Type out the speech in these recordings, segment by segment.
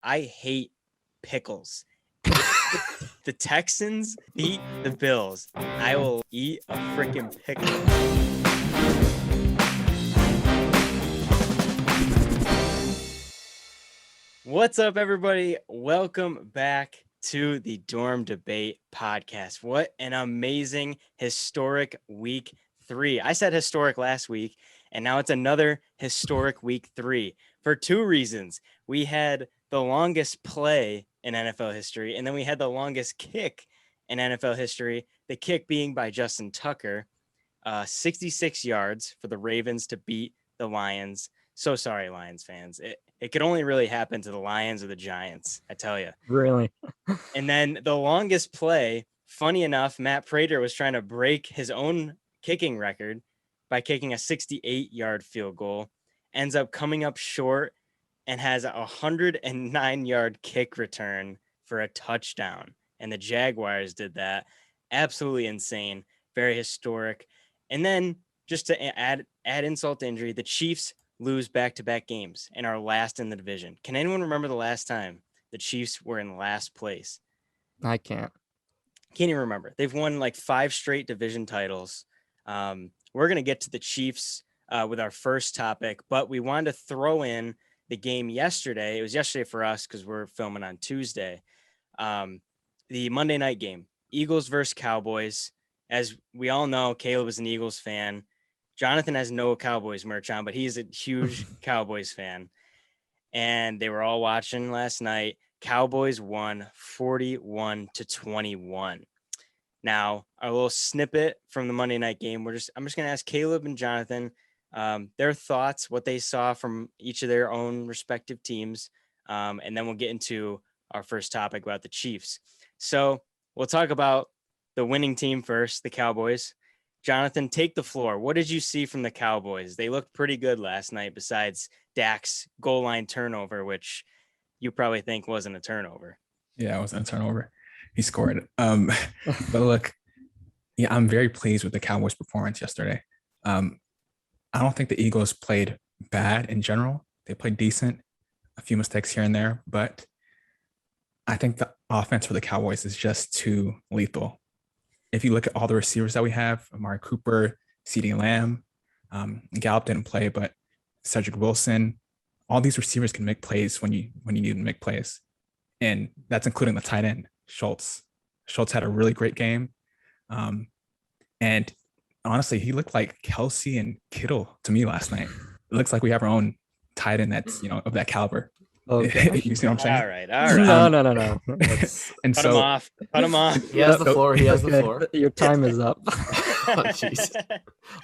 I hate pickles. If the Texans beat the Bills, I will eat a freaking pickle. What's up, everybody? Welcome back to the Dorm Debate Podcast. What an amazing, historic week 3. I said historic last week, and now it's another historic week 3 for two reasons. We had the longest play in NFL history, and then we had the longest kick in NFL history, the kick being by Justin Tucker, 66 yards for the Ravens to beat the Lions. So sorry, Lions fans. It could only really happen to the Lions or the Giants, I tell you. Really? And then the longest play, funny enough, Matt Prater was trying to break his own kicking record by kicking a 68-yard field goal, ends up coming up short and has a 109-yard kick return for a touchdown. And the Jaguars did that. Absolutely insane. Very historic. And then just to add insult to injury, the Chiefs lose back-to-back games and are last in the division. Can anyone remember the last time the Chiefs were in last place? I can't even remember. They've won like 5 straight division titles. We're going to get to the Chiefs with our first topic, but we wanted to throw in the game yesterday. It was yesterday for us because we're filming on Tuesday. The Monday night game, Eagles versus Cowboys. As we all know, Caleb is an Eagles fan. Jonathan has no Cowboys merch on, but he's a huge Cowboys fan. And they were all watching last night. Cowboys won 41-21. Now, our little snippet from the Monday night game, I'm just going to ask Caleb and Jonathan their thoughts, what they saw from each of their own respective teams. And then we'll get into our first topic about the Chiefs. So we'll talk about the winning team first, the Cowboys. Jonathan, take the floor. What did you see from the Cowboys? They looked pretty good last night besides Dak's goal line turnover, which you probably think wasn't a turnover. Yeah, it wasn't a turnover. He scored. But look, yeah, I'm very pleased with the Cowboys' performance yesterday. I don't think the Eagles played bad in general. They played decent, a few mistakes here and there, but I think the offense for the Cowboys is just too lethal. If you look at all the receivers that we have, Amari Cooper, CeeDee Lamb, Gallup didn't play, but Cedric Wilson, all these receivers can make plays when you need to make plays. And that's including the tight end, Schultz. Schultz had a really great game. And honestly, he looked like Kelsey and Kittle to me last night. It looks like we have our own tight end that's, of that caliber. Okay. You see what I'm saying? All right. No. And Cut so him off. He has the floor. He has the Okay, floor. Your time is up. Oh, jeez. so,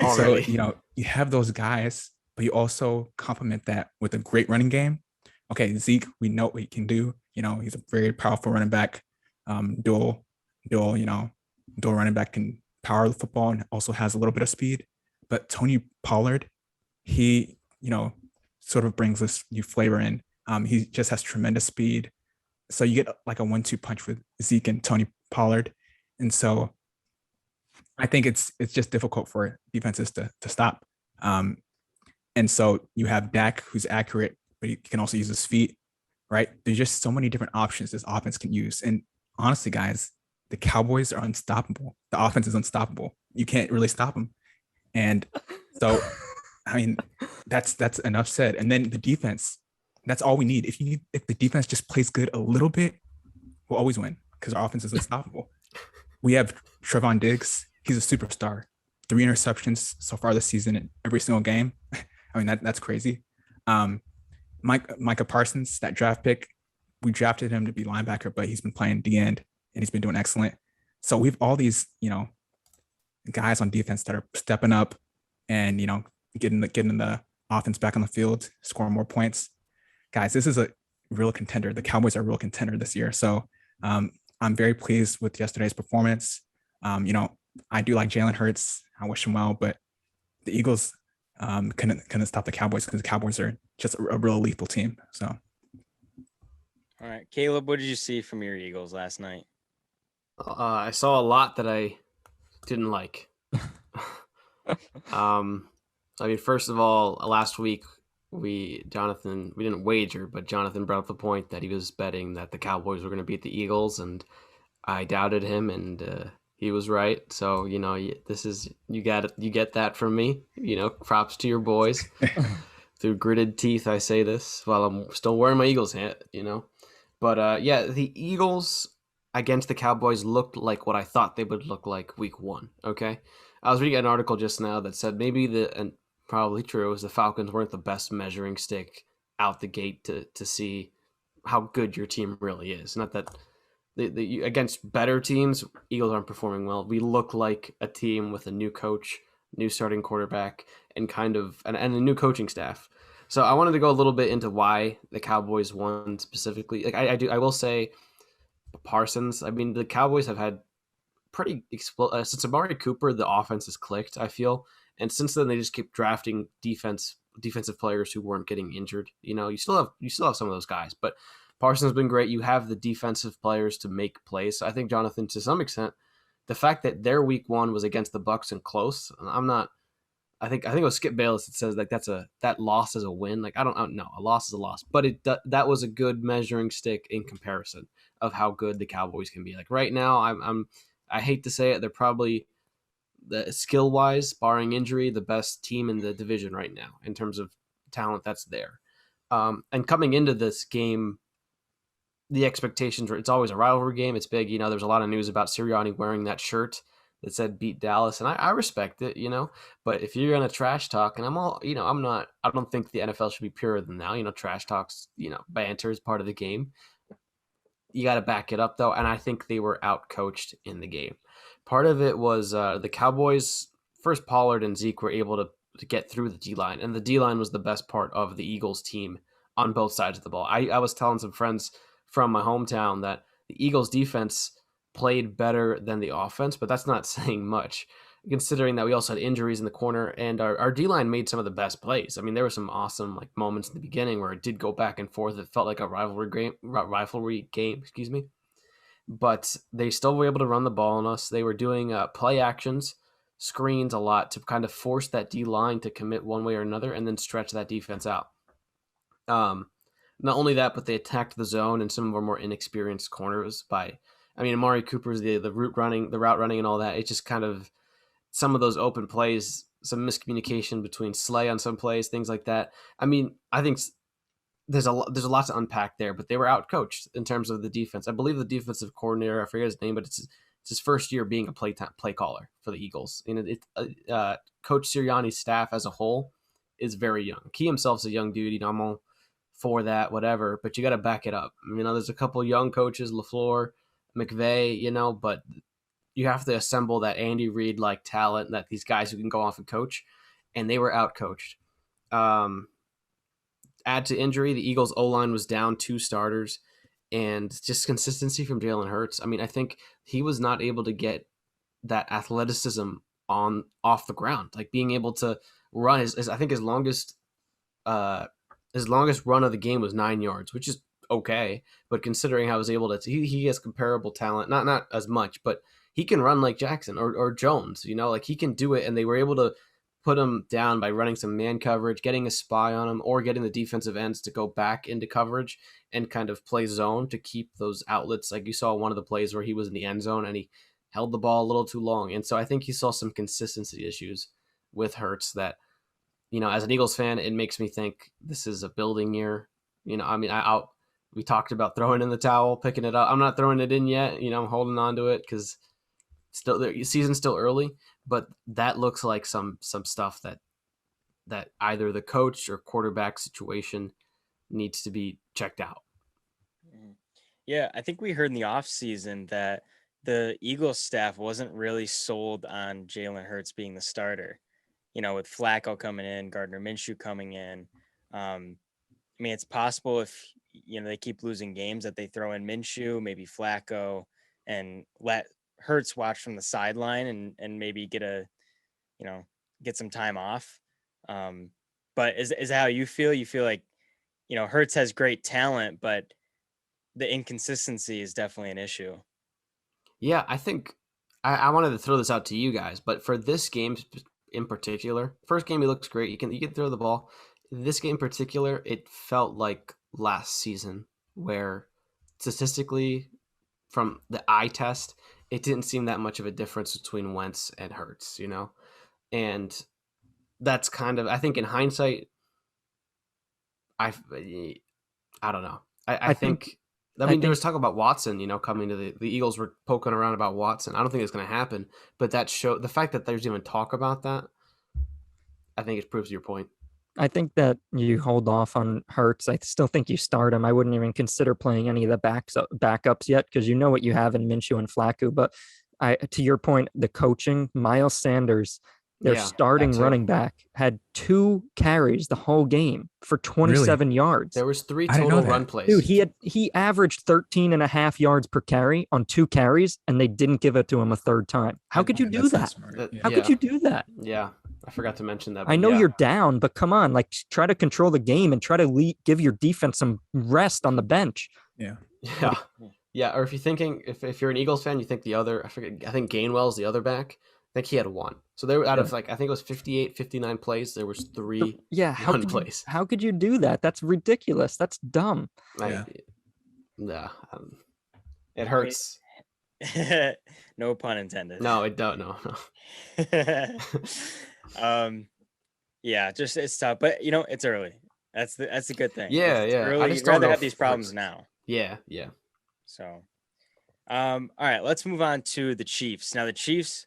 Already. you have those guys, but you also complement that with a great running game. Okay, Zeke, we know what he can do. He's a very powerful running back. Dual running back, can power the football and also has a little bit of speed. But Tony Pollard, he, sort of brings this new flavor in. He just has tremendous speed. So you get like a 1-2 punch with Zeke and Tony Pollard. And so I think it's just difficult for defenses to stop. And so you have Dak, who's accurate, but he can also use his feet, right? There's just so many different options this offense can use. And honestly, guys, the Cowboys are unstoppable. The offense is unstoppable. You can't really stop them. And so, I mean, that's enough said. And then the defense, that's all we need. If the defense just plays good a little bit, we'll always win because our offense is unstoppable. We have Trevon Diggs. He's a superstar. 3 interceptions so far this season in every single game. I mean, that's crazy. Micah Parsons, that draft pick, we drafted him to be linebacker, but he's been playing the end and he's been doing excellent. So we have all these, guys on defense that are stepping up and, getting the offense back on the field, scoring more points. Guys, this is a real contender. The Cowboys are a real contender this year. So I'm very pleased with yesterday's performance. I do like Jalen Hurts. I wish him well, but the Eagles couldn't stop the Cowboys because the Cowboys are just a real lethal team. So, All right, Caleb, what did you see from your Eagles last night? I saw a lot that I didn't like. First of all, last week we didn't wager, but Jonathan brought up the point that he was betting that the Cowboys were going to beat the Eagles, and I doubted him, and he was right. So you get that from me. Props to your boys. Through gritted teeth, I say this while I'm still wearing my Eagles hat. But yeah, the Eagles against the Cowboys looked like what I thought they would look like week one. Okay, I was reading an article just now that said maybe and probably true is the Falcons weren't the best measuring stick out the gate to see how good your team really is. Not that against better teams, Eagles aren't performing well. We look like a team with a new coach, new starting quarterback, and a new coaching staff. So I wanted to go a little bit into why the Cowboys won specifically. Like I will say Parsons. I mean, the Cowboys have had pretty since Amari Cooper, the offense has clicked, I feel, and since then they just keep drafting defensive players who weren't getting injured. You still have some of those guys, but Parsons has been great. You have the defensive players to make plays. So I think Jonathan, to some extent, the fact that their week one was against the Bucs and close, I'm not. I think it was Skip Bayless that says like that loss is a win. Like I don't know, a loss is a loss, but that was a good measuring stick in comparison of how good the Cowboys can be. Like right now, I hate to say it, they're probably the skill wise, barring injury, the best team in the division right now in terms of talent that's there. And coming into this game, the expectations were it's always a rivalry game. It's big. There's a lot of news about Sirianni wearing that shirt that said beat Dallas. And I respect it, but if you're going to trash talk, and I don't think the NFL should be purer than now, trash talks, banter is part of the game. You got to back it up though. And I think they were out coached in the game. Part of it was the Cowboys first Pollard and Zeke were able to get through the D-line, and the D-line was the best part of the Eagles team on both sides of the ball. I was telling some friends from my hometown that the Eagles defense played better than the offense, but that's not saying much considering that we also had injuries in the corner, and our D-line made some of the best plays. I mean, there were some awesome moments in the beginning where it did go back and forth. It felt like a rivalry game, excuse me. But they still were able to run the ball on us. They were doing play actions, screens a lot to kind of force that D-line to commit one way or another and then stretch that defense out. Not only that, but they attacked the zone and some of our more inexperienced corners Amari Cooper's the route running and all that. It's just kind of some of those open plays, some miscommunication between Slay on some plays, things like that. I think there's a lot to unpack there, but they were out coached in terms of the defense. I believe the defensive coordinator, I forget his name, but it's his first year being a play caller for the Eagles. Coach Sirianni's staff as a whole is very young. He himself's a young dude. I'm all for that, whatever, but you got to back it up. There's a couple young coaches, LaFleur, McVay, but you have to assemble that Andy Reid like talent, that these guys who can go off and coach, and they were out coached. Add to injury, the Eagles O-line was down 2 starters, and just consistency from Jalen Hurts. I think he was not able to get that athleticism off the ground, like being able to run I think his longest run of the game was 9 yards, which is okay, but considering how I was able to, he has comparable talent, not as much, but he can run like Jackson or Jones, he can do it, and they were able to put him down by running some man coverage, getting a spy on him, or getting the defensive ends to go back into coverage and kind of play zone to keep those outlets. Like you saw one of the plays where he was in the end zone and he held the ball a little too long. And so I think he saw some consistency issues with Hurts that, as an Eagles fan, it makes me think this is a building year. We talked about throwing in the towel, picking it up. I'm not throwing it in yet. I'm holding on to it because the season's still early, but that looks like some stuff that either the coach or quarterback situation needs to be checked out. Yeah, I think we heard in the offseason that the Eagles staff wasn't really sold on Jalen Hurts being the starter. With Flacco coming in, Gardner Minshew coming in. It's possible if they keep losing games that they throw in Minshew, maybe Flacco, and let Hurts watch from the sideline and maybe get some time off. But is that how you feel? You feel like, Hurts has great talent, but the inconsistency is definitely an issue. Yeah, I think I wanted to throw this out to you guys, but for this game in particular, first game he looks great. You can throw the ball. this game in particular, it felt like last season where statistically from the eye test, it didn't seem that much of a difference between Wentz and Hurts, and that's kind of, I think in hindsight, I don't know. I think there was talk about Watson, coming to the Eagles were poking around about Watson. I don't think it's going to happen, but the fact that there's even talk about that, I think it proves your point. I think that you hold off on Hurts. I still think you start him. I wouldn't even consider playing any of the backups yet because you know what you have in Minshew and Flacco. But to your point, the coaching, Miles Sanders, their starting running back, had 2 carries the whole game for 27 yards. There was 3 total run plays. Dude, he averaged 13.5 yards per carry on 2 carries, and they didn't give it to him a third time. How could you do that? How could you do that? Yeah. I forgot to mention that. I know you're down, but come on, like try to control the game and try to give your defense some rest on the bench. Yeah. Or if you're thinking, if you're an Eagles fan, you think I think Gainwell's the other back. I think he had 1. So they were out of I think it was 58, 59 plays. There was 3 plays. How could you do that? That's ridiculous. That's dumb. It hurts. No pun intended. No, it don't. No. Yeah, just it's tough, but it's early. That's the good thing. Yeah, it's early. You'd rather have these problems now. Yeah. So, all right, let's move on to the Chiefs. Now, the Chiefs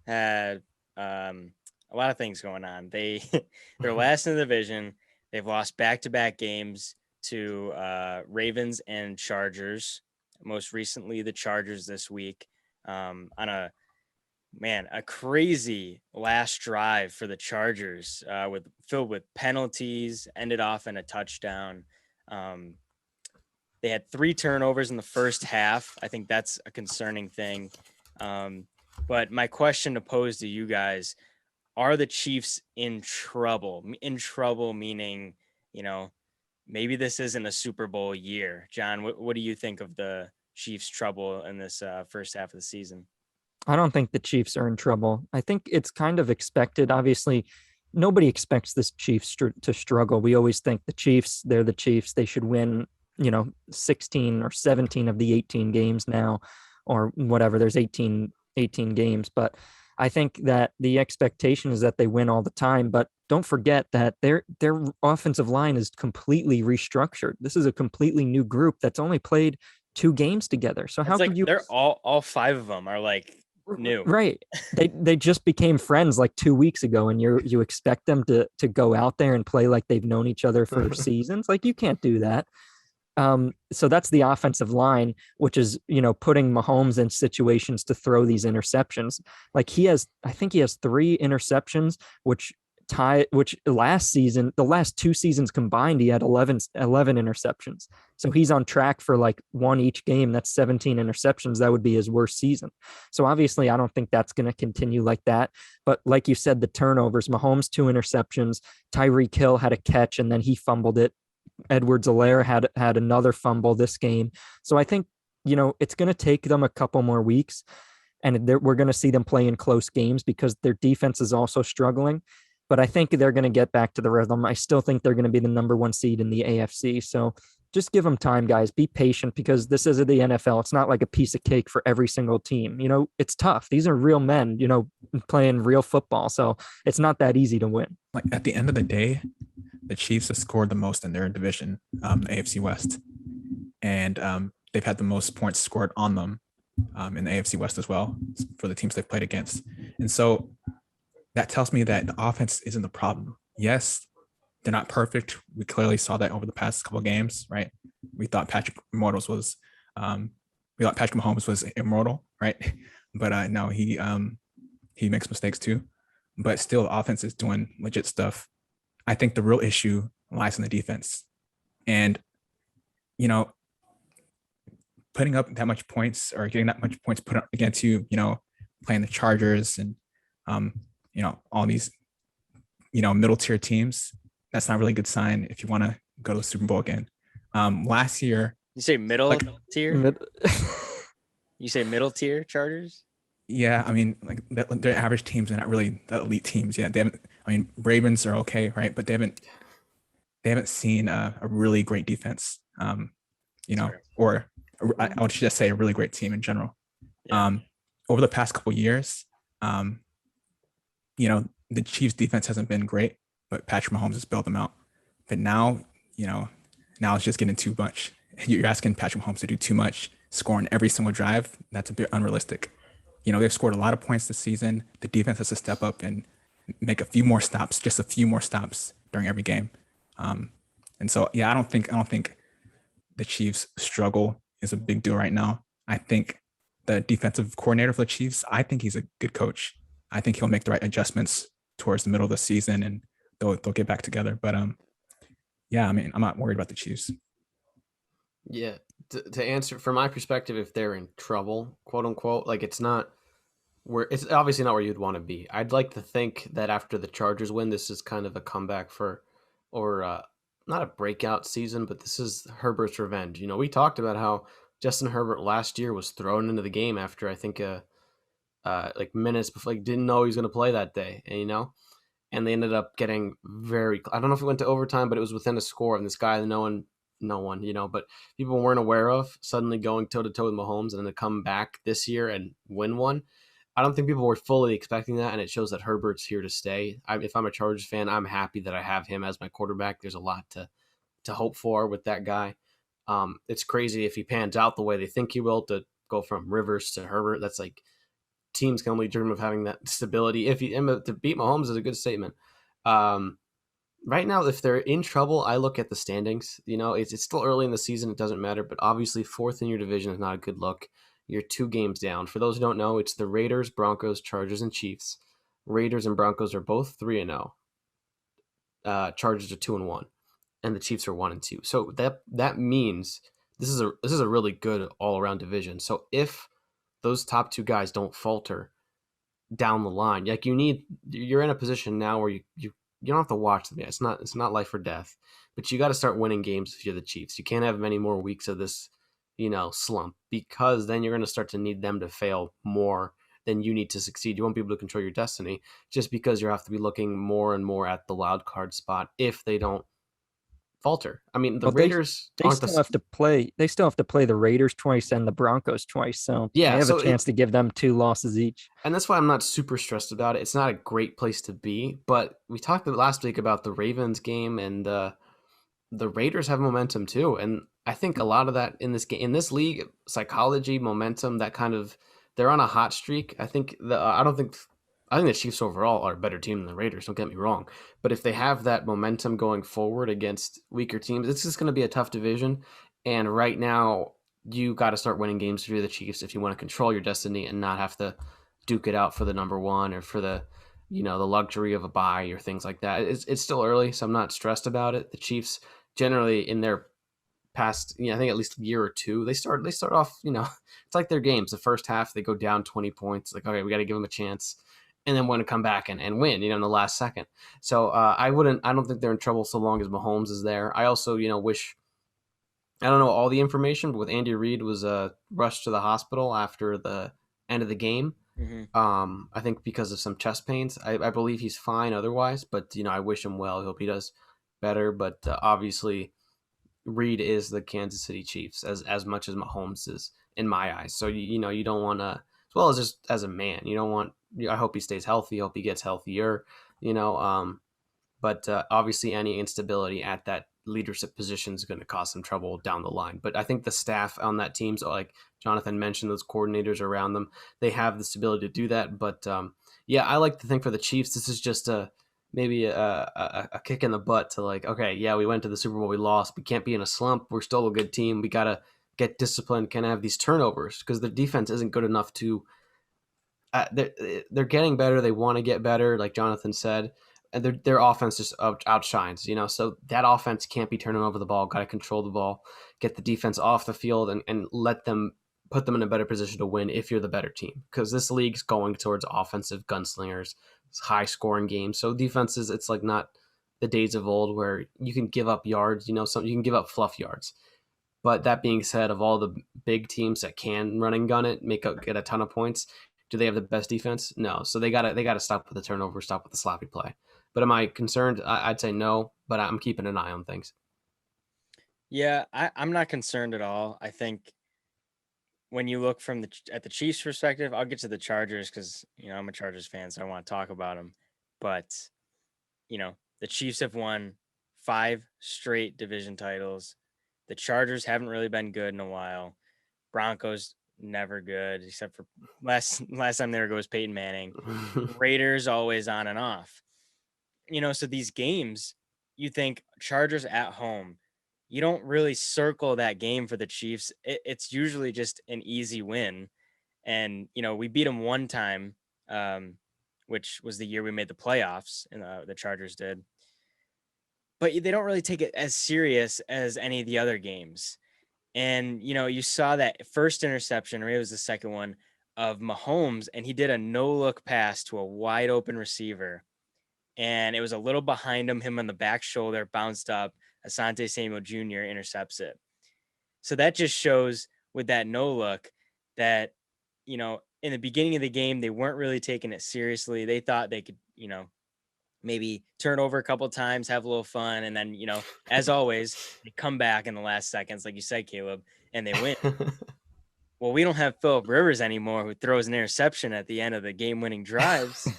had a lot of things going on. They're last in the division. They've lost back-to-back games to Ravens and Chargers. Most recently, the Chargers this week on a crazy last drive for the Chargers filled with penalties, ended off in a touchdown. They had 3 turnovers in the first half. I think that's a concerning thing. But my question to pose to you guys, are the Chiefs in trouble? In trouble meaning, maybe this isn't a Super Bowl year. John, what do you think of the Chiefs' trouble in this first half of the season? I don't think the Chiefs are in trouble. I think it's kind of expected. Obviously, nobody expects this Chiefs to struggle. We always think they're the Chiefs. They should win, 16 or 17 of the 18 games now, or whatever. There's 18 games. But I think that the expectation is that they win all the time. But don't forget that their offensive line is completely restructured. This is a completely new group that's only played 2 games together. So how could you? They're all 5 of them are like new, right? They just became friends like 2 weeks ago, and you expect them to go out there and play like they've known each other for seasons. Like, you can't do that. So that's the offensive line, which is putting Mahomes in situations to throw these interceptions. Like I think he has 3 interceptions, which last season, the last 2 seasons combined, he had 11 interceptions. So he's on track for like 1 each game. That's 17 interceptions. That would be his worst season. So obviously I don't think that's going to continue like that. But like you said, the turnovers, Mahomes 2 interceptions, Tyreek Hill had a catch and then he fumbled it. Edwards-Helaire had another fumble this game. So I think, it's going to take them a couple more weeks, and we're going to see them play in close games because their defense is also struggling. But I think they're going to get back to the rhythm. I still think they're going to be the number 1 seed in the AFC. So just give them time, guys. Be patient because this is the NFL. It's not like a piece of cake for every single team. It's tough. These are real men, playing real football. So it's not that easy to win. Like, at the end of the day, the Chiefs have scored the most in their division, AFC West. And they've had the most points scored on them in the AFC West as well for the teams they've played against. And so that tells me that the offense isn't the problem. Yes, they're not perfect. We clearly saw that over the past couple of games, right? We thought Patrick Mahomes was immortal, right? But no, he makes mistakes too. But still, the offense is doing legit stuff. I think the real issue lies in the defense. And, putting up that much points or getting that much points put up against you, playing the Chargers and, all these, middle tier teams, that's not really a good sign if you want to go to the Super Bowl again. Last year. You say middle tier? You say middle tier Chargers? Yeah, I mean, like they're average teams. They're not really the elite teams yet. They haven't. I mean, Ravens are okay, right? But they haven't they haven't seen a really great defense, Sorry. or I would just say a really great team in general. Yeah. Over the past couple years, the Chiefs defense hasn't been great, but Patrick Mahomes has bailed them out. But now, now it's just getting too much. You're asking Patrick Mahomes to do too much, scoring every single drive. That's a bit unrealistic. They've scored a lot of points this season. The defense has to step up and make a few more stops, just a few more stops during every game. And so, yeah, I don't think the Chiefs' struggle is a big deal right now. I think the defensive coordinator for the Chiefs, I think he's a good coach. I think he'll make the right adjustments towards the middle of the season, and they'll get back together. But yeah, I mean, I'm not worried about the Chiefs. Yeah, to answer from my perspective, if they're in trouble, quote unquote, like it's obviously not where you'd want to be. I'd like to think that after the Chargers win, this is kind of a comeback or not a breakout season, but this is Herbert's revenge. We talked about how Justin Herbert last year was thrown into the game after I think like minutes before, like didn't know he was going to play that day, and they ended up getting I don't know if it went to overtime, but it was within a score, and this guy that no one, but people weren't aware of suddenly going toe to toe with Mahomes and then to come back this year and win one. I don't think people were fully expecting that, and it shows that Herbert's here to stay. If I'm a Chargers fan, I'm happy that I have him as my quarterback. There's a lot to hope for with that guy. It's crazy if he pans out the way they think he will to go from Rivers to Herbert. That's like teams can only dream of having that stability. To beat Mahomes is a good statement. Right now, if they're in trouble, I look at the standings. It's still early in the season. It doesn't matter. But obviously, fourth in your division is not a good look. You're 2 games down. For those who don't know, it's the Raiders, Broncos, Chargers, and Chiefs. Raiders and Broncos are both 3-0. Chargers are 2-1, and the Chiefs are 1-2. So that means this is a really good all around division. So if those top 2 guys don't falter down the line, like you're in a position now where you don't have to watch them yet. It's not life or death, but you got to start winning games if you're the Chiefs. You can't have many more weeks of this, slump, because then you're going to start to need them to fail more than you need to succeed. You won't be able to control your destiny just because you have to be looking more and more at the wild card spot if they don't falter. I mean, the Raiders they still have to play. They still have to play the Raiders twice and the Broncos twice, so they have a chance to give them 2 losses each. And that's why I'm not super stressed about it. It's not a great place to be, but we talked last week about the Ravens game, and the Raiders have momentum too. And I think a lot of that in this league, psychology, momentum, that kind of, they're on a hot streak. I think I think the Chiefs overall are a better team than the Raiders. Don't get me wrong, but if they have that momentum going forward against weaker teams, it's just going to be a tough division. And right now, you got to start winning games if you're the Chiefs if you want to control your destiny and not have to duke it out for the number 1 or for the the luxury of a bye or things like that. It's still early, so I'm not stressed about it. The Chiefs generally in their past, I think at least a year or 2, they start off, it's like their games. The first half, they go down 20 points. Like, okay, we got to give them a chance, and then want to come back and win, in the last second. So I don't think they're in trouble so long as Mahomes is there. I also, wish, I don't know all the information, but with Andy Reid was rushed to the hospital after the end of the game. Mm-hmm. I think because of some chest pains. I believe he's fine otherwise, but I wish him well. I hope he does better. But obviously, Reid is the Kansas City Chiefs as much as Mahomes is in my eyes. So you don't want to, as well as just as a man, you don't want. I hope he stays healthy. I hope he gets healthier. But obviously, any instability at that leadership position is going to cause some trouble down the line. But I think the staff on that team, so like Jonathan mentioned, those coordinators around them, they have the stability to do that. But yeah, I like to think for the Chiefs, this is just maybe a kick in the butt to like, okay, yeah, we went to the Super Bowl, we lost. We can't be in a slump. We're still a good team. We got to get disciplined, can't have these turnovers because the defense isn't good enough to they're getting better. They want to get better, like Jonathan said. And their offense just outshines, So that offense can't be turning over the ball. Got to control the ball, get the defense off the field, and put them in a better position to win if you're the better team. Because this league's going towards offensive gunslingers, high-scoring games. So defenses, it's like not the days of old where you can give up yards. You can give up fluff yards. But that being said, of all the big teams that can run and gun it, get a ton of points, do they have the best defense? No. So they gotta stop with the turnover, stop with the sloppy play. But am I concerned? I'd say no, but I'm keeping an eye on things. Yeah, I'm not concerned at all. I think when you look from at the Chiefs' perspective, I'll get to the Chargers because I'm a Chargers fan, so I want to talk about them. But the Chiefs have won 5 straight division titles. The Chargers haven't really been good in a while. Broncos never good, except for last time they were good was Peyton Manning. Raiders always on and off. So these games, you think Chargers at home, you don't really circle that game for the Chiefs. It's usually just an easy win. And, we beat them one time, which was the year we made the playoffs, and the Chargers did. But they don't really take it as serious as any of the other games. And, you saw that first interception, or it was the second one, of Mahomes, and he did a no-look pass to a wide open receiver. And it was a little behind him on the back shoulder, bounced up. Asante Samuel Jr. intercepts it. So that just shows with that no look that, in the beginning of the game, they weren't really taking it seriously. They thought they could, maybe turn over a couple of times, have a little fun. And then, as always, they come back in the last seconds, like you said, Caleb, and they win. Well, we don't have Phillip Rivers anymore, who throws an interception at the end of the game-winning drives,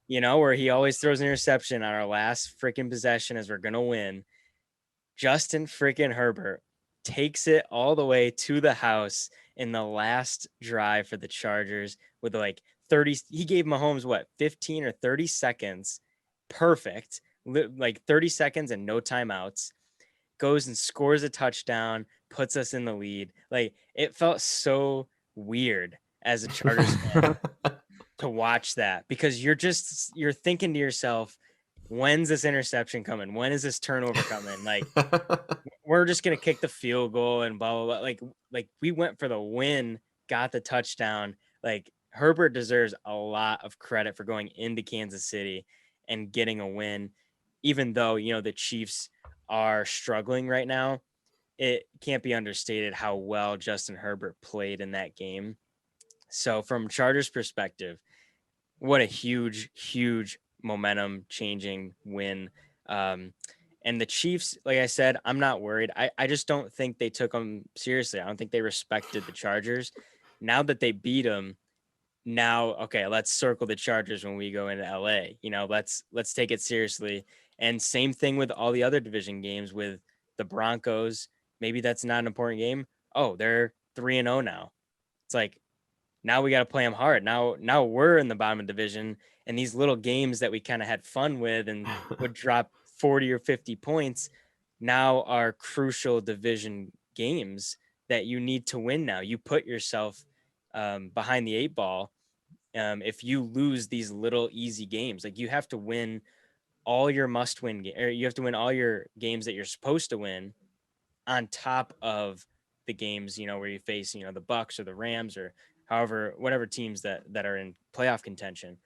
where he always throws an interception on our last freaking possession as we're going to win. Justin freaking Herbert takes it all the way to the house in the last drive for the Chargers with 30. He gave Mahomes 15 or 30 seconds. Perfect. 30 seconds and no timeouts. Goes and scores a touchdown, puts us in the lead. It felt so weird as a Chargers fan to watch that, because you're thinking to yourself, when's this interception coming? When is this turnover coming? We're just going to kick the field goal and blah, blah, blah. We went for the win, got the touchdown. Herbert deserves a lot of credit for going into Kansas City and getting a win, even though, the Chiefs are struggling right now. It can't be understated how well Justin Herbert played in that game. So from Chargers perspective, what a huge, huge momentum changing win. And the Chiefs, like I said, I'm not worried. I just don't think they took them seriously. I don't think they respected the Chargers. Now that they beat them, okay, let's circle the Chargers when we go into LA. Let's take it seriously. And same thing with all the other division games with the Broncos. Maybe that's not an important game. Oh, they're 3-0 now. It's now we got to play them hard. Now we're in the bottom of the division, and these little games that we kind of had fun with and would drop 40 or 50 points now are crucial division games that you need to win. Now you put yourself behind the 8 ball. If you lose these little easy games, you have to win all your must-win or you have to win all your games that you're supposed to win on top of the games, where you face, the Bucs or the Rams or whatever teams that are in playoff contention.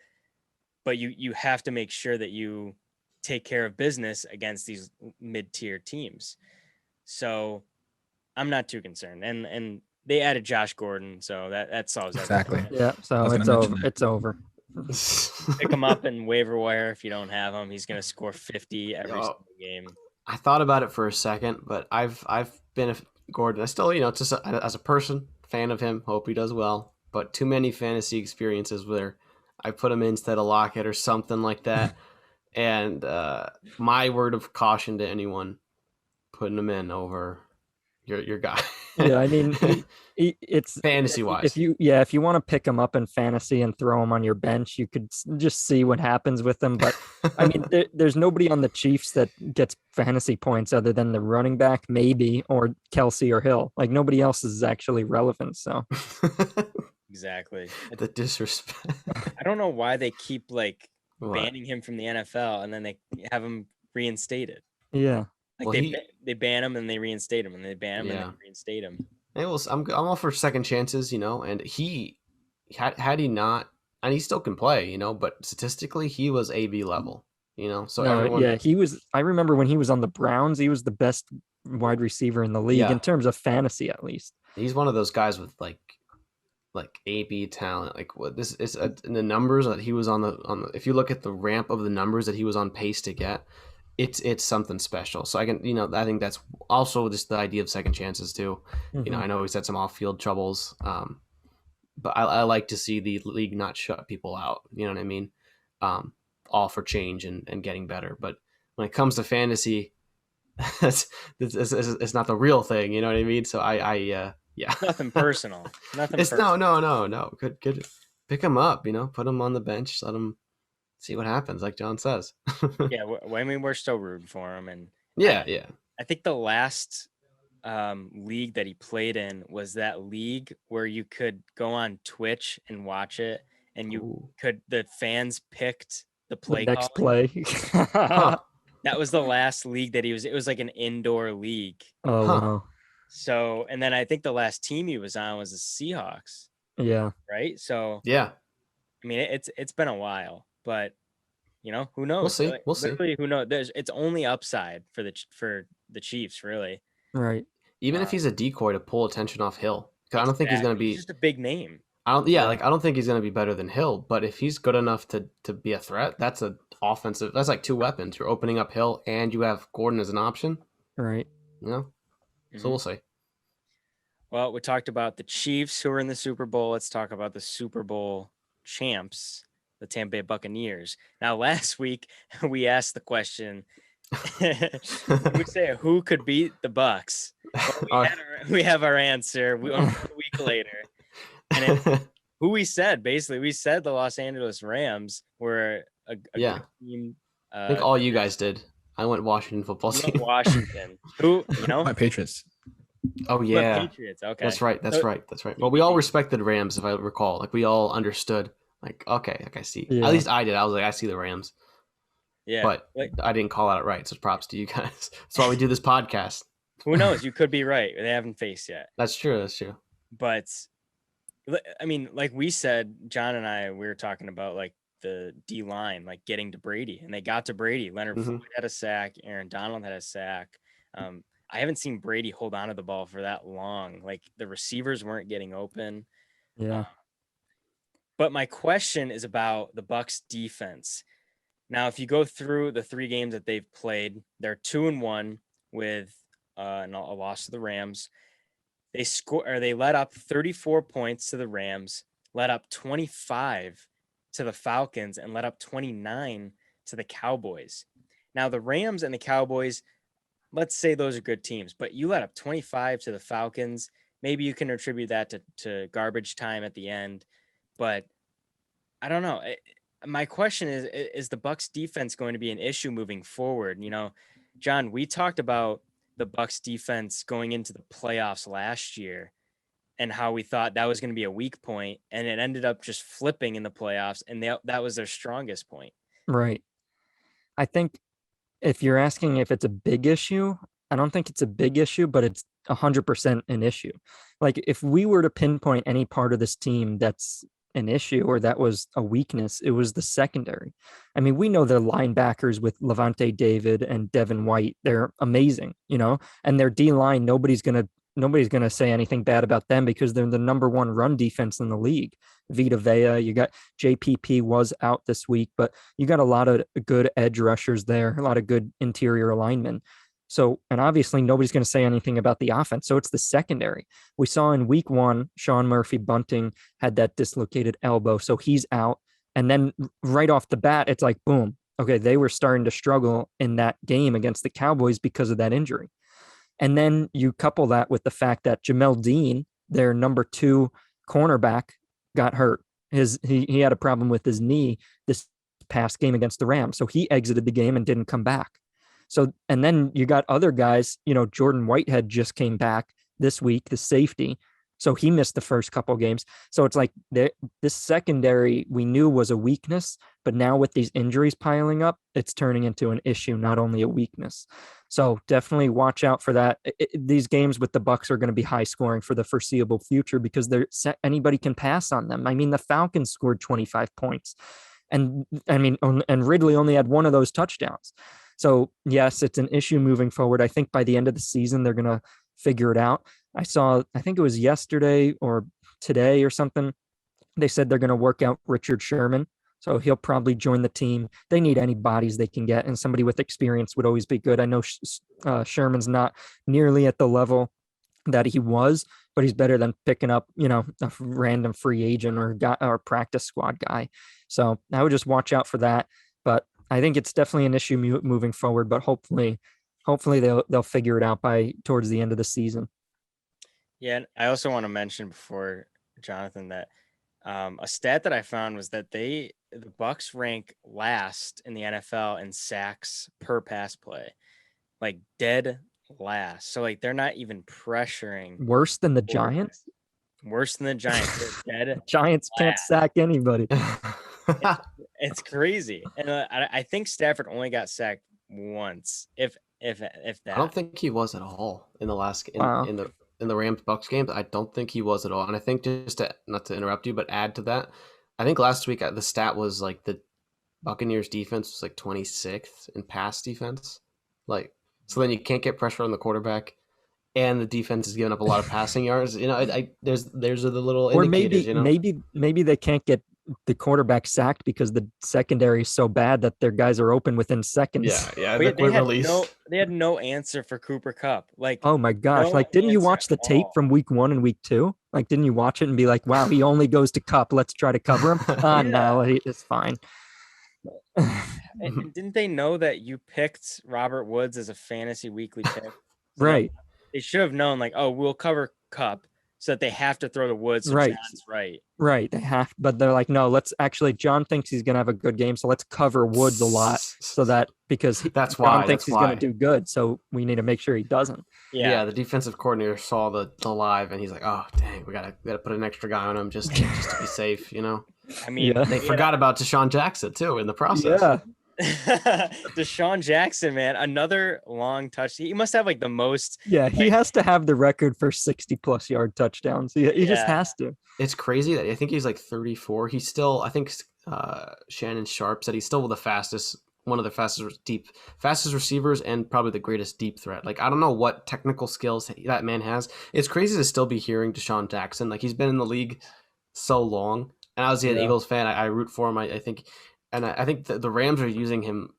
But you have to make sure that you take care of business against these mid-tier teams. So I'm not too concerned. And they added Josh Gordon, so that solves Exactly. everything. Yeah, so it's over. It's over. Pick him up in waiver wire if you don't have him. He's going to score 50 every single game. I thought about it for a second, but I've been a Gordon. I still, just as a person, fan of him. Hope he does well. But too many fantasy experiences where I put him in instead of Lockett or something like that. And my word of caution to anyone putting him in over your guy. Yeah, I mean, it's fantasy wise. If you want to pick him up in fantasy and throw him on your bench, you could just see what happens with him. But I mean, there's nobody on the Chiefs that gets fantasy points other than the running back, maybe, or Kelsey or Hill. Nobody else is actually relevant. So exactly, the disrespect. I don't know why they keep banning him from the NFL and then they have him reinstated. Yeah. They ban him and they reinstate him, and they ban him and they reinstate him. Hey, well, I'm all for second chances, and he had he not, and he still can play, but statistically he was AB level, So everyone... he was. I remember when he was on the Browns, he was the best wide receiver in the league in terms of fantasy, at least. He's one of those guys with like AB talent. Like what this is the numbers that he was on the. If you look at the ramp of the numbers that he was on pace to get, it's something special. So I think that's also just the idea of second chances too. Mhm. I know he's had some off field troubles, but I like to see the league not shut people out. You know what I mean? All for change and getting better. But when it comes to fantasy, it's not the real thing. You know what I mean? So yeah. Nothing personal. Nothing It's personal. no. Good. Pick him up. Put him on the bench. Let him see what happens. Like John says. Yeah, I mean, we're still rooting for him, and Yeah. I think the last league that he played in was that league where you could go on Twitch and watch it, and the fans picked the The play next calling. play. Huh. That was the last league that it was like an indoor league. Oh, Huh. wow. So, and then I think the last team he was on was the Seahawks, Yeah. right? So, Yeah. I mean, it's been a while, but who knows? We'll see. Like, We'll see. literally, who knows? It's only upside for the Chiefs, really. Right. Even if he's a decoy to pull attention off Hill, because I don't think he's Exactly. going to be. He's just a big name. I don't think he's going to be better than Hill. But if he's good enough to be a threat, that's an offensive. That's like two weapons. You're opening up Hill, and you have Gordon as an option. Right. So we'll see. Well, we talked about the Chiefs who are in the Super Bowl. Let's talk about the Super Bowl champs, the Tampa Bay Buccaneers. Now, last week we asked the question. We say who could beat the Bucs. Well, we have our answer. A week later, and who we said basically we said the Los Angeles Rams were a good team. I think all you guys did. I went Washington football team. Washington. Who My Patriots. Oh yeah, Patriots. Okay, that's right. Well, we all respected Rams, if I recall. Like we all understood. Like okay, like I see. Yeah. At least I did. I was like, I see the Rams. Yeah, but I didn't call out right. So props to you guys. That's why we do this podcast. Who knows? You could be right. They haven't faced yet. That's true. But I mean, like we said, John and I, we were talking about like the D line, like getting to Brady, and they got to Brady. Leonard Floyd had a sack. Aaron Donald had a sack. I haven't seen Brady hold on to the ball for that long. Like the receivers weren't getting open. Yeah. But my question is about the Bucs defense. Now, if you go through the 3 games that they've played, they're 2-1 with a loss to the Rams. They let up 34 points to the Rams, let up 25 to the Falcons, and let up 29 to the Cowboys. Now, the Rams and the Cowboys, let's say those are good teams, but you let up 25 to the Falcons. Maybe you can attribute that to garbage time at the end, but I don't know. My question is the Bucs defense going to be an issue moving forward? John, we talked about the Bucs defense going into the playoffs last year and how we thought that was going to be a weak point, and it ended up just flipping in the playoffs, and that was their strongest point. Right. I think if you're asking if it's a big issue, I don't think it's a big issue, but it's 100% an issue. Like if we were to pinpoint any part of this team that's an issue or that was a weakness, it was the secondary. I mean, we know the linebackers with Levante David and Devin White, they're amazing, and their D line, nobody's going to say anything bad about them because they're the number 1 run defense in the league. Vita Vea, you got JPP was out this week, but you got a lot of good edge rushers there, a lot of good interior linemen. So, and obviously nobody's going to say anything about the offense. So it's the secondary. We saw in week 1, Sean Murphy Bunting had that dislocated elbow. So he's out. And then right off the bat, it's like, boom. Okay. They were starting to struggle in that game against the Cowboys because of that injury. And then you couple that with the fact that Jamel Dean, their number 2 cornerback, got hurt. He had a problem with his knee this past game against the Rams. So he exited the game and didn't come back. So, and then you got other guys, Jordan Whitehead just came back this week, the safety. So he missed the first couple of games. So it's like this secondary we knew was a weakness, but now with these injuries piling up, it's turning into an issue, not only a weakness. So definitely watch out for that. These games with the Bucs are going to be high scoring for the foreseeable future because anybody can pass on them. I mean, the Falcons scored 25 points. And I mean, and Ridley only had 1 of those touchdowns. So yes, it's an issue moving forward. I think by the end of the season, they're going to figure it out. I think it was yesterday or today or something, they said they're going to work out Richard Sherman. So he'll probably join the team. They need any bodies they can get, and somebody with experience would always be good. I know Sherman's not nearly at the level that he was, but he's better than picking up, a random free agent or practice squad guy. So I would just watch out for that. But I think it's definitely an issue moving forward. But hopefully they'll figure it out by towards the end of the season. Yeah, and I also want to mention before Jonathan that a stat that I found was that the Bucs rank last in the NFL in sacks per pass play, like dead last. So like they're not even pressuring. Worse than the Giants? Worse than the Giants. They're dead. Giants can't sack anybody. It's crazy, and I think Stafford only got sacked once, if that. I don't think he was at all in the last in the Rams Bucs games. I don't think he was at all, and I think just not to interrupt you, but add to that, I think last week the stat was like the Buccaneers defense was like 26th in pass defense, like so then you can't get pressure on the quarterback. And the defense is giving up a lot of passing yards. There's the little indicators. Maybe they can't get the quarterback sacked because the secondary is so bad that their guys are open within seconds. Yeah. They had no answer for Cooper Kupp. Like, oh my gosh! Like, didn't you watch the tape from week 1 and week 2? Like, didn't you watch it and be like, wow, he only goes to Kupp. Let's try to cover him. No, it's fine. And didn't they know that you picked Robert Woods as a fantasy weekly pick? Right. They should have known, like, oh, we'll cover Kupp so that they have to throw to Woods. So right. John's right. Right. They have, but they're like, no, John thinks he's going to have a good game. So let's cover Woods a lot so that because John thinks he's going to do good. So we need to make sure he doesn't. Yeah. The defensive coordinator saw the live and he's like, oh, dang, we got to put an extra guy on him just to be safe, I mean, they forgot about Deshaun Jackson too in the process. Yeah. Deshaun Jackson, man, another long touch. He must have like the most. Yeah, he has to have the record for 60+ yard touchdowns. He just has to. It's crazy that I think he's like 34. He's still, I think Shannon Sharp said he's still one of the fastest receivers and probably the greatest deep threat. Like, I don't know what technical skills that man has. It's crazy to still be hearing Deshaun Jackson. Like, he's been in the league so long. And I was an Eagles fan. I root for him. I think. And I think the Rams are using him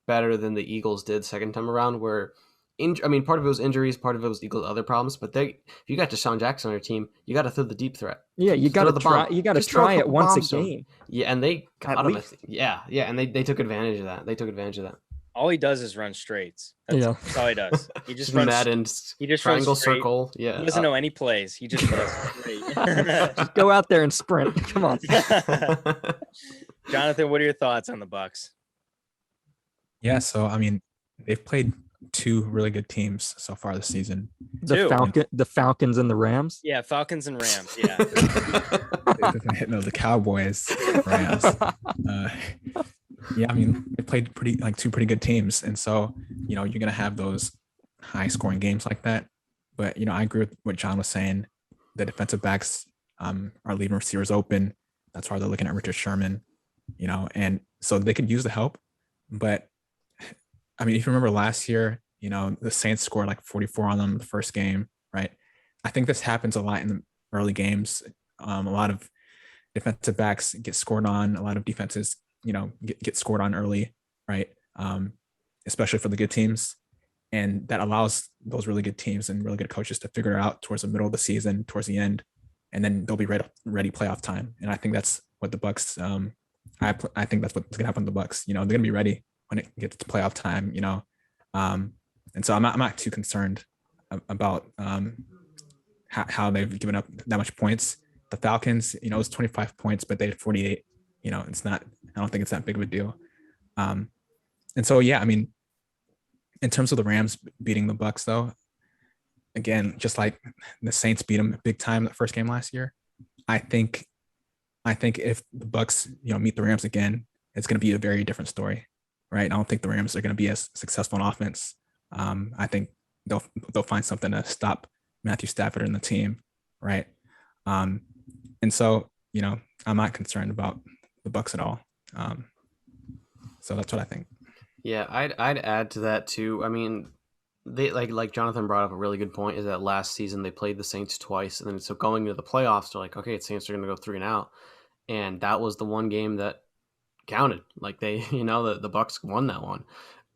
better than the Eagles did second time around. Where, part of it was injuries, part of it was Eagles' other problems. But if you got Deshaun Jackson on your team, you got to throw the deep threat. Yeah, you got to try. You got to try it once a game. Yeah, and they got him. Yeah, and they took advantage of that. All he does is run straights. That's all he does. He just runs. Madden. He just triangle, circle. Yeah, he doesn't know any plays. He just runs straight. Just go out there and sprint. Come on. Jonathan, what are your thoughts on the Bucs? Yeah, so they've played 2 really good teams so far this season. The Falcons and the Rams. Yeah, Falcons and Rams. Yeah. No, the Cowboys, Rams. They played 2 pretty good teams, and so you're gonna have those high scoring games like that. But I agree with what John was saying. The defensive backs are leaving receivers open. That's why they're looking at Richard Sherman. And so they could use the help. But if you remember last year, the Saints scored like 44 on them the first game, right? I think this happens a lot in the early games. A lot of defensive backs get scored on. A lot of defenses, get scored on early, right? Especially for the good teams. And that allows those really good teams and really good coaches to figure it out towards the middle of the season, towards the end, and then they'll be ready playoff time. And I think that's what the Bucs. I think that's what's gonna happen to the Bucs. They're gonna be ready when it gets to playoff time. And so I'm not too concerned about how they've given up that much points. The Falcons, it was 25 points, but they had 48. It's not. I don't think it's that big of a deal. And so in terms of the Rams beating the Bucs, though, again, just like the Saints beat them big time the first game last year, I think if the Bucs, meet the Rams again, it's going to be a very different story, right? I don't think the Rams are going to be as successful in offense. I think they'll find something to stop Matthew Stafford and the team, right? And so I'm not concerned about the Bucs at all. So that's what I think. Yeah, I'd add to that too. They like Jonathan brought up a really good point is that last season they played the Saints twice, and then so going into the playoffs, they're like, okay, the Saints are going to go 3-0, and that was the one game that counted. Like they, the Bucs won that one.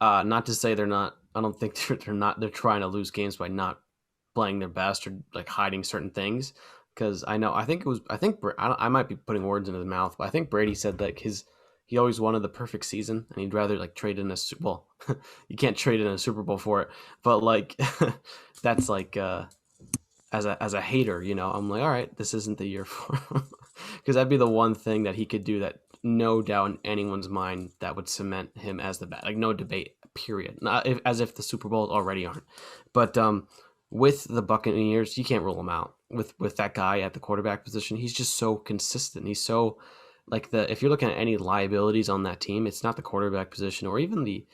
Not to say they're not. I don't think they're not. They're trying to lose games by not playing their best or like hiding certain things. Because I think it was. I might be putting words in his mouth, but I think Brady said like he always wanted the perfect season, and he'd rather like trade in a Super Bowl. You can't trade in a Super Bowl for it, but like that's like as a hater, I'm like, all right, this isn't the year for because that'd be the one thing that he could do that no doubt in anyone's mind that would cement him as the best. Like no debate, period. Not as if the Super Bowls already aren't. But with the Buccaneers, you can't rule him out. With that guy at the quarterback position, he's just so consistent. He's so like if you're looking at any liabilities on that team, it's not the quarterback position or even the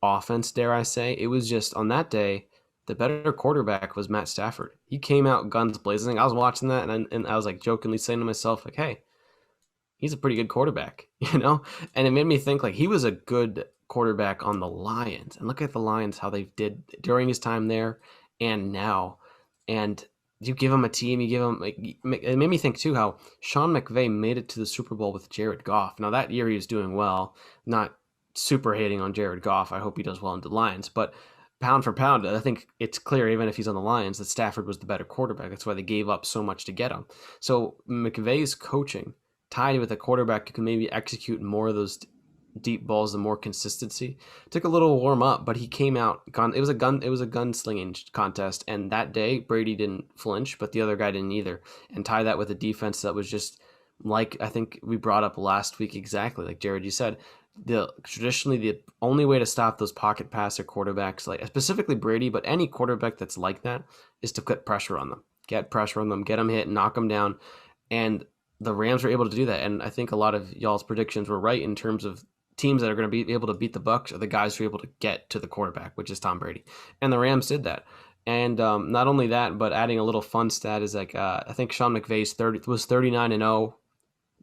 offense, dare I say. It was just on that day, the better quarterback was Matt Stafford. He came out guns blazing. I was watching that and I was like jokingly saying to myself, like, hey, he's a pretty good quarterback, And it made me think like he was a good quarterback on the Lions. And look at the Lions, how they did during his time there and now. And you give him a team, you give him like it made me think too how Sean McVay made it to the Super Bowl with Jared Goff. Now that year he was doing well, not super hating on Jared Goff. I hope he does well in the Lions, but pound for pound, I think it's clear, even if he's on the Lions, that Stafford was the better quarterback. That's why they gave up so much to get him. So McVay's coaching tied with a quarterback who can maybe execute more of those deep balls, the more consistency. Took a little warm up, but he came out. It was a gunslinging contest, and that day Brady didn't flinch, but the other guy didn't either. And tie that with a defense that was just like I think we brought up last week exactly, like Jared, you said. Traditionally the only way to stop those pocket passer quarterbacks, like specifically Brady, but any quarterback that's like that, is to put pressure on them. Get pressure on them, get them hit, knock them down, and the Rams were able to do that. And I think a lot of y'all's predictions were right in terms of teams that are going to be able to beat the Bucs are the guys who are able to get to the quarterback, which is Tom Brady. And the Rams did that. And not only that, but adding a little fun stat is like I think Sean McVay's 39-0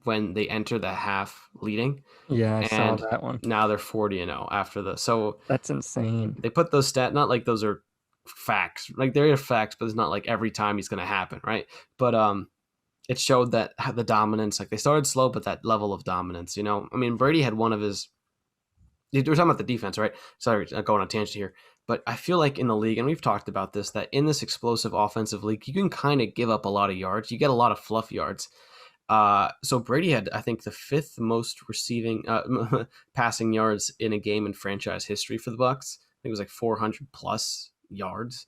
when they enter the half leading. Yeah, I saw And that one. now they're 40-0 after the. So That's insane. they put those stats, not like those are facts. Like they're facts, but it's not like every time it's going to happen, right? But it showed that the dominance, like they started slow, but that level of dominance, I mean, Brady had one of his, we're talking about the defense, right? Sorry, going on a tangent here, but I feel like in the league, and we've talked about this, that in this explosive offensive league, you can kind of give up a lot of yards. You get a lot of fluff yards. So Brady had, I think, the fifth most receiving, passing yards in a game in franchise history for the Bucs. I think it was like 400 plus yards.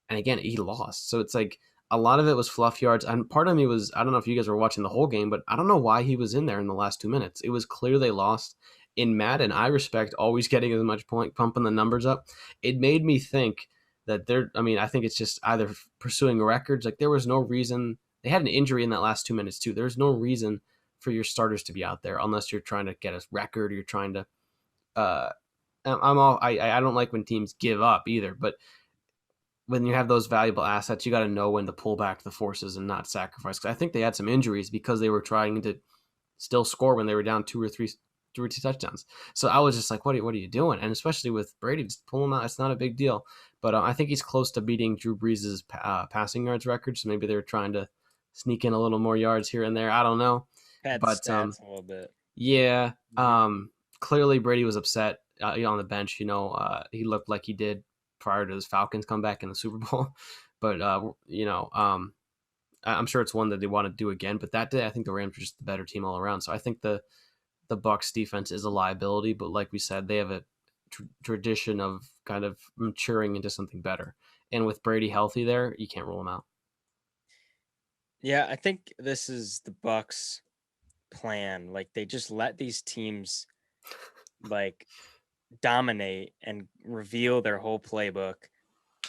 And again, he lost. So it's like, a lot of it was fluff yards. And part of me was, I don't know if you guys were watching the whole game, but I don't know why he was in there in the last 2 minutes. It was clear they lost. In Madden, I respect always getting as much point, pumping the numbers up. It made me think that I think it's just either pursuing records. Like there was no reason. They had an injury in that last 2 minutes too. There's no reason for your starters to be out there unless you're trying to get a record or you're trying to, I don't like when teams give up either, but when you have those valuable assets, you got to know when to pull back the forces and not sacrifice. Because I think they had some injuries because they were trying to still score when they were down two or three touchdowns. So I was just like, what are you doing? And especially with Brady just pulling out, it's not a big deal. But I think he's close to beating Drew Brees' passing yards record. So maybe they were trying to sneak in a little more yards here and there. I don't know. Had But stats a little bit. yeah, clearly Brady was upset on the bench. He looked like he did prior to his Falcons comeback in the Super Bowl. But, I'm sure it's one that they want to do again. But that day, I think the Rams were just the better team all around. So I think the Bucs defense is a liability. But like we said, they have a tradition of kind of maturing into something better. And with Brady healthy there, you can't rule him out. Yeah, I think this is the Bucs' plan. Like they just let these teams like dominate and reveal their whole playbook,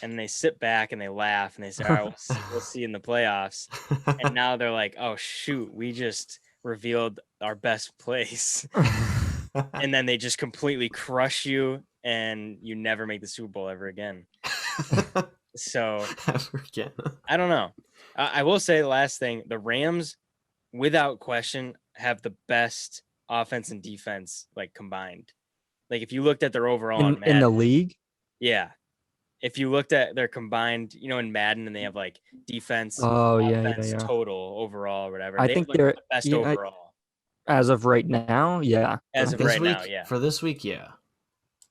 and they sit back and they laugh and they say, all right, we'll see in the playoffs. And now they're like, oh shoot, we just revealed our best place. And then they just completely crush you and you never make the Super Bowl ever again. So Ever again. I don't know. I will say the last thing, the Rams without question have the best offense and defense like combined. Like if you looked at their overall in the league. yeah. if you looked at their combined, in Madden, and they have like defense, Oh yeah, offense, yeah. total, overall, or whatever. I They have think like they're the best yeah, overall as of right now, yeah. as of this right week, now. Yeah, for this week, yeah.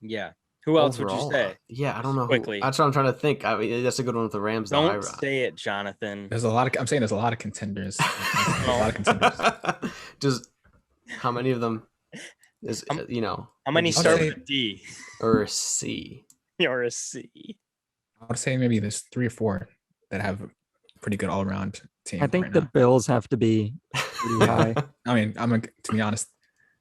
yeah. Who else would you Overall, say? yeah, I don't Just know who. quickly. That's what I'm trying to think. I mean, that's a good one with the Rams, though. Don't say it, Jonathan. There's a lot of. I'm saying there's a lot of contenders. There's a lot of contenders. Just how many of them is How How many I'd start say- with a D or a C? or a C? I would say maybe there's 3 or 4 that have a pretty good all around team. I think right the now. Bills have to be pretty high. I mean, to be honest,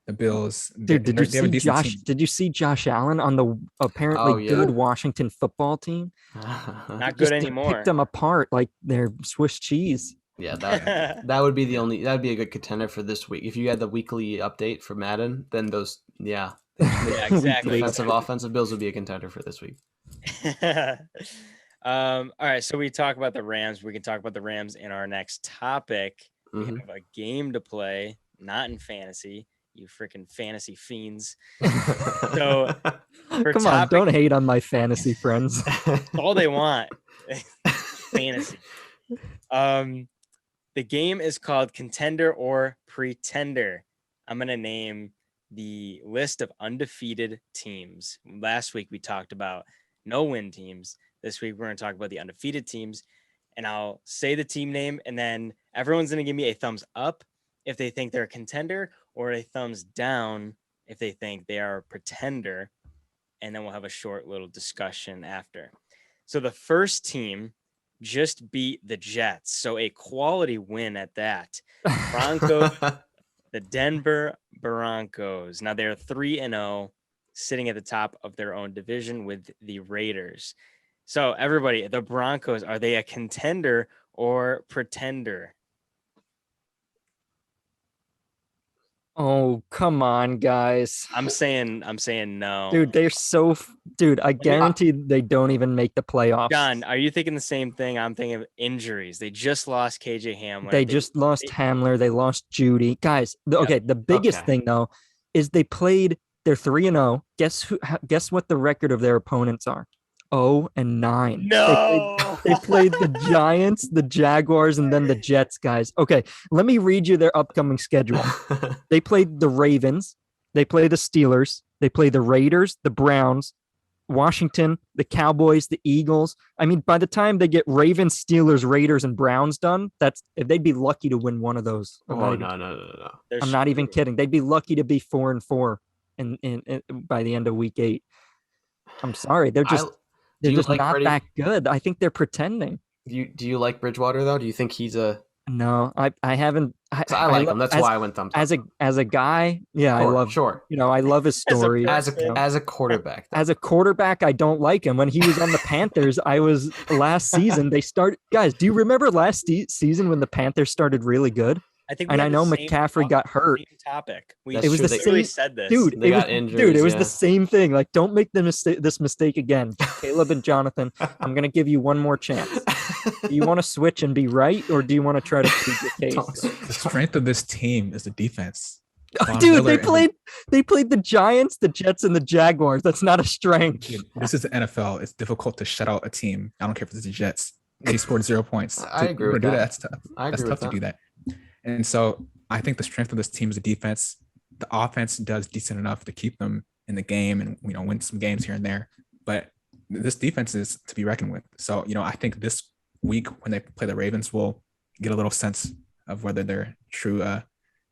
the Bills. Dude, they have a decent team. Did you see Josh Allen on the apparently Oh, yeah. good Washington football team? Not good Just anymore. picked them apart like they're Swiss cheese. Yeah, that would be that'd be a good contender for this week. If you had the weekly update for Madden, then those Yeah, exactly. defensive offensive Bills would be a contender for this week. All right, so we talk about the Rams. We can talk about the Rams in our next topic. We Mhm. have a game to play, not in fantasy. You freaking fantasy fiends. So for Come on, topic- don't hate on my fantasy friends. all they want. Fantasy. The game is called Contender or Pretender. I'm gonna name the list of undefeated teams. Last week we talked about no-win teams. This week we're gonna talk about the undefeated teams, and I'll say the team name, and then everyone's gonna give me a thumbs up if they think they're a contender, or a thumbs down if they think they are a pretender, and then we'll have a short little discussion after. So the first team just beat the Jets, so a quality win at that. Broncos, the Denver Broncos. Now they're 3-0, sitting at the top of their own division with the Raiders. So everybody, the Broncos, are they a contender or pretender? Oh, come on, guys. I'm saying no. Dude, they're so dude, I guarantee they don't even make the playoffs. John, are you thinking the same thing? I'm thinking of injuries. They just lost KJ Hamler. They just lost Hamler, they lost Judy. Guys, the biggest Okay. thing though is they're 3-0. Guess what the record of their opponents are? 0-9. No. They played the Giants, the Jaguars, and then the Jets, guys. Okay, let me read you their upcoming schedule. They played the Ravens, they play the Steelers, they play the Raiders, the Browns, Washington, the Cowboys, the Eagles. I mean, by the time they get Ravens, Steelers, Raiders, and Browns done, they'd be lucky to win one of those. Oh no. I'm not even kidding. They'd be lucky to be 4-4 in by the end of week 8. I'm sorry, they're just like not Freddie? that good. I think they're pretending. Do you like Bridgewater though? Do you think he's a? No, I haven't. 'Cause I like him. That's why I went thumbs up. As a guy, yeah, I love. Sure. I love his story. As a quarterback. As a quarterback, I don't like him. When he was on the Panthers, last season. Guys, do you remember last season when the Panthers started really good? I think, and I know McCaffrey got hurt. Topic. It was the same. same. Said this, dude. They got injuries. It was yeah. the same thing. Like, don't make this mistake again, Caleb and Jonathan. I'm gonna give you one more chance. Do you want to switch and be right, or do you want to try to plead your case? The strength of this team is the defense. Von Dude, Miller they played the Giants, the Jets, and the Jaguars. That's not a strength. Dude, this is the NFL. It's difficult to shut out a team. I don't care if it's the Jets. They scored 0 points. I agree with do that. That's tough. I agree That's tough with to do that. And so I think the strength of this team is the defense. The offense does decent enough to keep them in the game and win some games here and there. But this defense is to be reckoned with. So I think this week when they play the Ravens, we'll get a little sense of whether they're true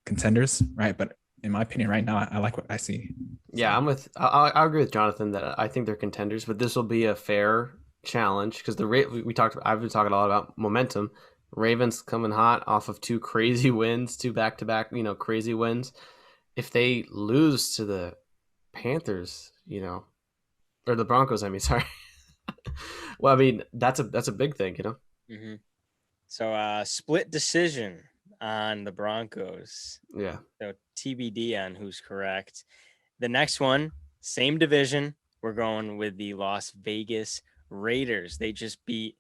contenders, right? But in my opinion, right now, I like what I see. Yeah, I agree with Jonathan that I think they're contenders, but this will be a fair challenge because I've been talking a lot about momentum. Ravens coming hot off of 2 crazy wins, 2 back-to-back, crazy wins. If they lose to the Panthers, or the Broncos, I mean, sorry. Well, I mean, that's a big thing, Mm-hmm. So split decision on the Broncos. Yeah. So TBD on who's correct. The next one, same division. We're going with the Las Vegas Raiders. They just beat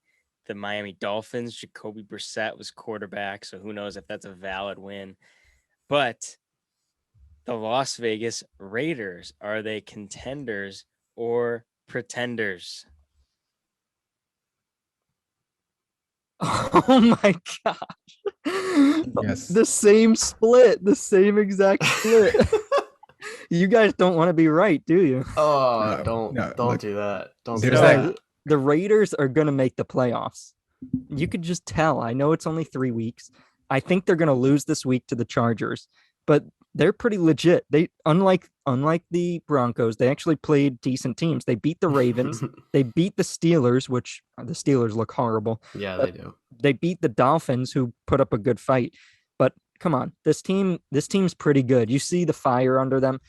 the Miami Dolphins. Jacoby Brissett was quarterback, so who knows if that's a valid win. But the Las Vegas Raiders, are they contenders or pretenders? Oh my gosh. Yes. The same split, the same exact split. You guys don't want to be right, do you? Oh, No, don't look, do that. Don't there's do that- that. The Raiders are going to make the playoffs. You could just tell. I know it's only 3 weeks. I think they're going to lose this week to the Chargers, but they're pretty legit. They unlike the Broncos, they actually played decent teams. They beat the Ravens, they beat the Steelers, which the Steelers look horrible. Yeah, But they do. they beat the Dolphins, who put up a good fight. But come on, this team's pretty good. You see the fire under them.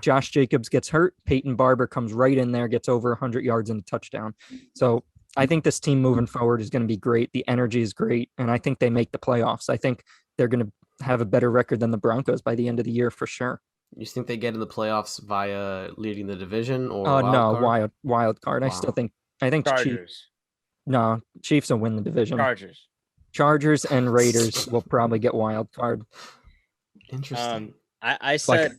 Josh Jacobs gets hurt. Peyton Barber comes right in there, gets over 100 yards and a touchdown. So I think this team moving forward is going to be great. The energy is great, and I think they make the playoffs. I think they're going to have a better record than the Broncos by the end of the year for sure. You think they get in the playoffs via leading the division or No, wild card? wild card. Wow. I think Chargers. Chiefs will win the division. Chargers. And Raiders will probably get wild card. Interesting. I like-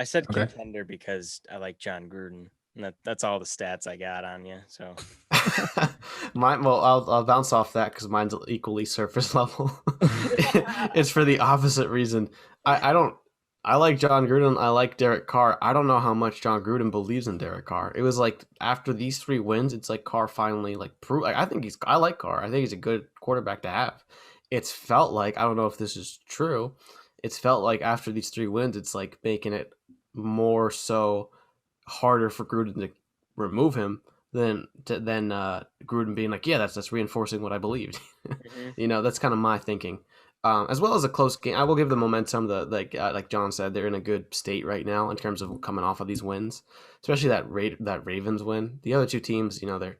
said Okay. contender because I like John Gruden. And that's all the stats I got on you. So I'll bounce off that because mine's equally surface level. It's for the opposite reason. I like John Gruden. I like Derek Carr. I don't know how much John Gruden believes in Derek Carr. It was like after these 3 wins, it's like Carr finally proved. I like Carr. I think he's a good quarterback to have. It's felt like, I don't know if this is true. It's felt like after these 3 wins, it's like making it more so harder for Gruden to remove him than Gruden being like, yeah, that's reinforcing what I believed. That's kind of my thinking. As well as a close game, I will give the momentum. Like John said, they're in a good state right now in terms of coming off of these wins, especially that Ravens win. The other 2 teams, they're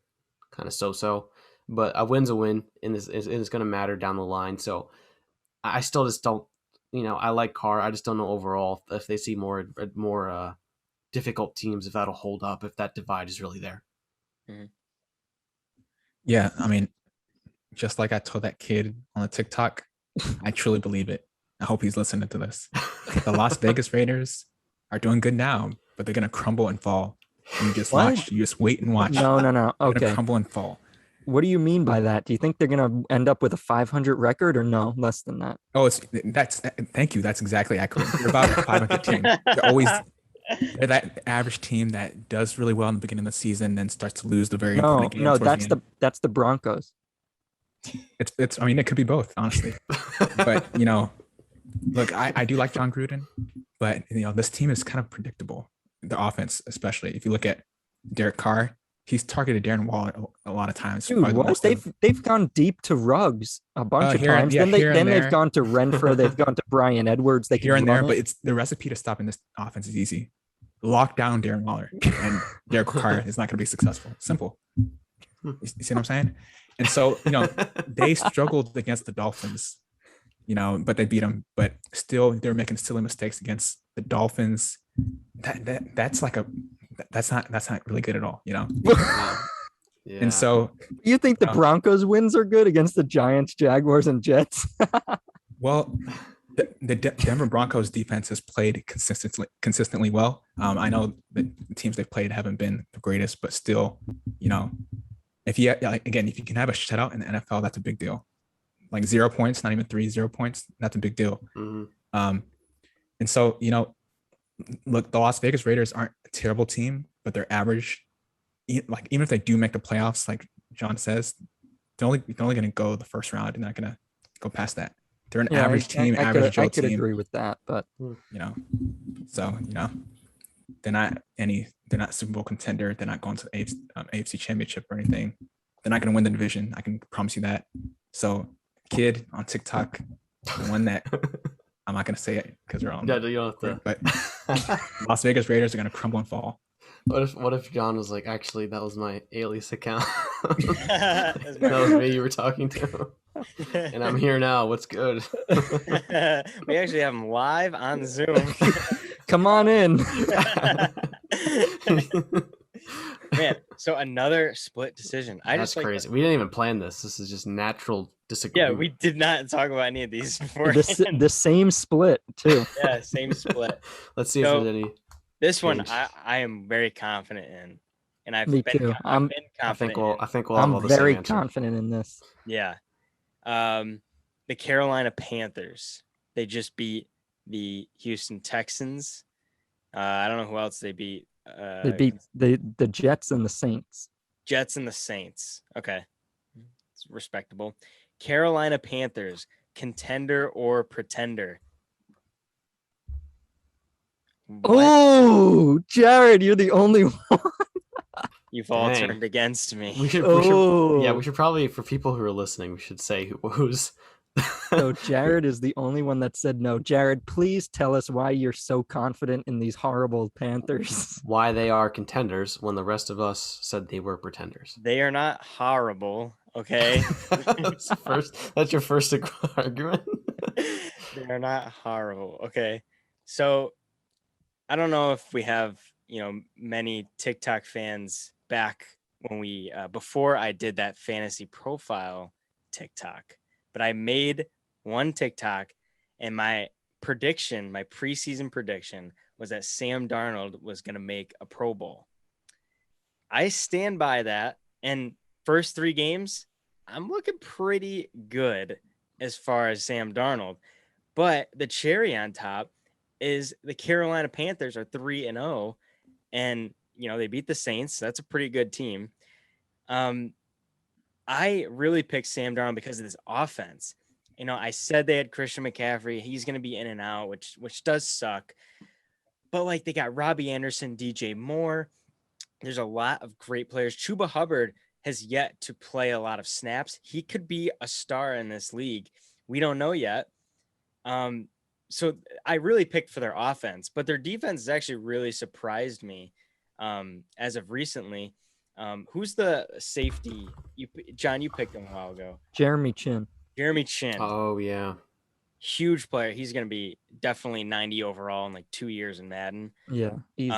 kind of so, but a win's a win, and it's going to matter down the line. So I still just don't, I like Carr. I just don't know overall if they see more difficult teams, if that'll hold up, if that divide is really there. Yeah, I mean, just like I told that kid on the TikTok, I truly believe it. I hope he's listening to this. The Las Vegas Raiders are doing good now, but they're gonna crumble and fall. You just What? watch. You just wait and watch. No. They're gonna Okay. crumble and fall. What do you mean by that? Do you think they're going to end up with a 500 record or no, less than that? Oh, thank you. That's exactly accurate. They're about a 500 team. They're that average team that does really well in the beginning of the season, then starts to lose the very important game. No, towards the end. that's the Broncos. It's. I mean, it could be both, honestly. But look, I do like John Gruden, but this team is kind of predictable. The offense, especially if you look at Derek Carr, he's targeted Darren Waller a lot of times. Dude, what? They've gone deep to Ruggs a bunch of times. Then they've gone to Renfro. They've gone to Brian Edwards. They here can and there, run but it. it's the recipe to stopping this offense is easy. Lock down Darren Waller, and Derek Carr is not going to be successful. Simple. You see what I'm saying? And so, they struggled against the Dolphins, but they beat them. But still, they're making silly mistakes against the Dolphins. That's not really good at all, Yeah. And so, You think the Broncos wins are good against the Giants, Jaguars, and Jets? well, the Denver Broncos defense has played consistently well. I know the teams they've played haven't been the greatest, but still, if you can have a shutout in the NFL, that's a big deal. Like 0 points, not even 0 points, that's a big deal. Mm-hmm. And so, look, the Las Vegas Raiders aren't a terrible team, but they're average. Like, even if they do make the playoffs, like John says, they're only going to go the first round. They're not going to go past that. They're an average team, average Joe I could team. agree with that, but So they're not Super Bowl contender. They're not going to the AFC Championship or anything. They're not going to win the division. I can promise you that. So, kid on TikTok, the one that I'm not going to say it because they're on. Yeah, you don't have to. But Las Vegas Raiders are going to crumble and fall. What if John was like, actually, that was my alias account. That was me you were talking to. And I'm here now. What's good? We actually have him live on Zoom. come on in. Man, so another split decision. That's crazy. We didn't even plan this. This is just natural Yeah, disagreement. we did not talk about any of these before. The same split too. Yeah, same split. Let's see if So- there's any. This one Change. I am very confident in, and I've Me been too. I've been I confident. think we'll have all I'm the same very answer. confident in this. Yeah. The Carolina Panthers. They just beat the Houston Texans. I don't know who else they beat. They beat the Jets and the Saints. Jets and the Saints. Okay. It's respectable. Carolina Panthers, contender or pretender? What? Oh, Jared, you're the only one. You've all Dang. turned against me. We should probably, for people who are listening, we should say who's. So Jared is the only one that said no. Jared, please tell us why you're so confident in these horrible Panthers. Why they are contenders when the rest of us said they were pretenders. They are not horrible, okay? That's your first argument. They are not horrible, okay? So I don't know if we have, many TikTok fans back when we before I did that fantasy profile TikTok, but I made one TikTok and my preseason prediction was that Sam Darnold was going to make a Pro Bowl. I stand by that, and first 3 games, I'm looking pretty good as far as Sam Darnold. But the cherry on top is the Carolina Panthers are 3-0, and they beat the Saints. So that's a pretty good team. I really picked Sam Darnold because of this offense. I said they had Christian McCaffrey. He's going to be in and out, which does suck. But they got Robbie Anderson, DJ Moore. There's a lot of great players. Chuba Hubbard has yet to play a lot of snaps. He could be a star in this league. We don't know yet. So I really picked for their offense, but their defense has actually really surprised me as of recently. Who's the safety? John, you picked him a while ago. Jeremy Chin. Oh, yeah. Huge player. He's going to be definitely 90 overall in 2 years in Madden. Yeah, easy.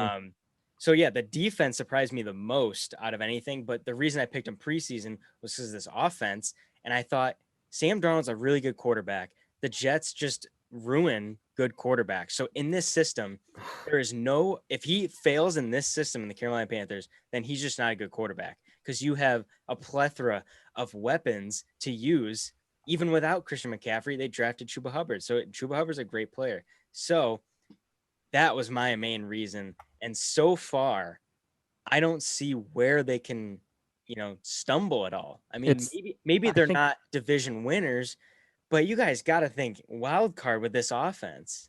So, yeah, the defense surprised me the most out of anything. But the reason I picked him preseason was because of this offense. And I thought Sam Darnold's a really good quarterback. The Jets just ruin good quarterbacks. So in this system, if he fails in this system in the Carolina Panthers, then he's just not a good quarterback because you have a plethora of weapons to use. Even without Christian McCaffrey, they drafted Chuba Hubbard. So Chuba Hubbard's a great player. So that was my main reason. And so far, I don't see where they can, stumble at all. I mean, maybe they're not division winners, but you guys got to think wild card with this offense.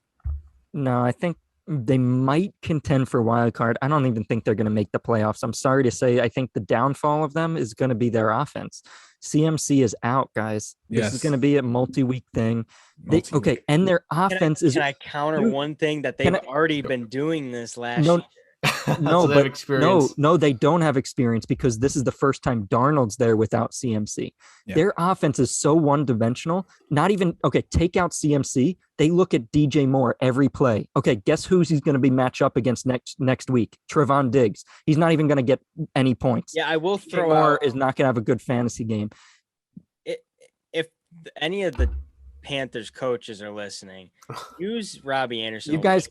No, I think they might contend for wild card. I don't even think they're going to make the playoffs. I'm sorry to say, I think the downfall of them is going to be their offense. CMC is out, guys. This is going to be a multi-week thing. And their offense is. Can I counter one thing that they've already been doing this last year? No, they don't have experience because this is the first time Darnold's there without CMC. Yeah. Their offense is so one-dimensional. Take out CMC. They look at DJ Moore every play. Okay, guess who's he's going to be matched up against next week? Trevon Diggs. He's not even going to get any points. Yeah, I will throw Moore is not going to have a good fantasy game. If any of the Panthers coaches are listening, use Robbie Anderson. You guys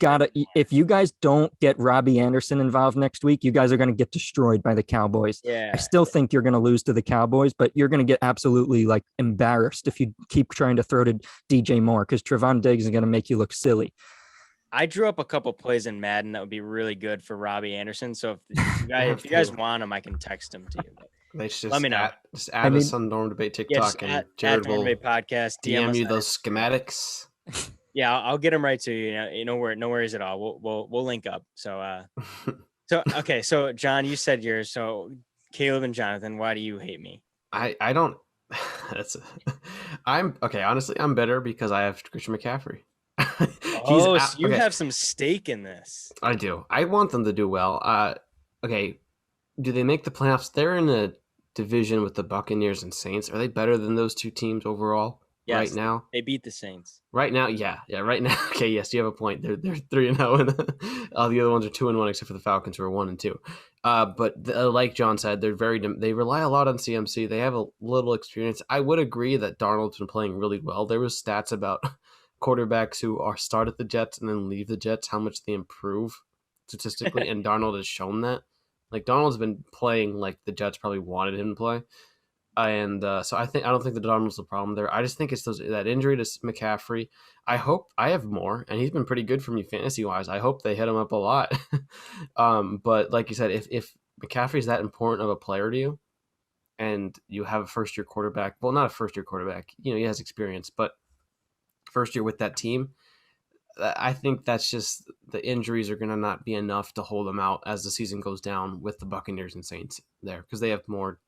if you guys don't get Robbie Anderson involved next week, you guys are going to get destroyed by the Cowboys. Yeah. I still think you're going to lose to the Cowboys, but you're going to get absolutely embarrassed if you keep trying to throw to DJ Moore because Trevon Diggs is going to make you look silly. I drew up a couple plays in Madden that would be really good for Robbie Anderson. So if you guys want him, I can text him to you. They should let me know. Just add us on Norm Debate TikTok and Jared will podcast, DM you those schematics. Yeah, I'll get them right to you. No worries at all. We'll link up. So okay. So John, you said yours. So Caleb and Jonathan, why do you hate me? I don't. I'm okay. Honestly, I'm better because I have Christian McCaffrey. So you have some stake in this. I do. I want them to do well. Okay. Do they make the playoffs? They're in a division with the Buccaneers and Saints. Are they better than those two teams overall? Yes, right now? They beat the Saints. Right now, yeah, right now. Okay, yes, you have a point. They're 3-0, and all the other ones are 2-1, except for the Falcons, who are 1-2. But like John said, they rely a lot on CMC. They have a little experience. I would agree that Darnold's been playing really well. There was stats about quarterbacks who start at the Jets and then leave the Jets, how much they improve statistically, and Darnold has shown that. Darnold's been playing like the Jets probably wanted him to play. And so I don't think the Darnold's the problem there. I just think it's that injury to McCaffrey. I hope I have more, and he's been pretty good for me fantasy wise. I hope they hit him up a lot. But like you said, if McCaffrey's that important of a player to you, and you have a first year quarterback, well, not a first year quarterback, he has experience, but first year with that team, I think that's just the injuries are going to not be enough to hold them out as the season goes down with the Buccaneers and Saints there because they have more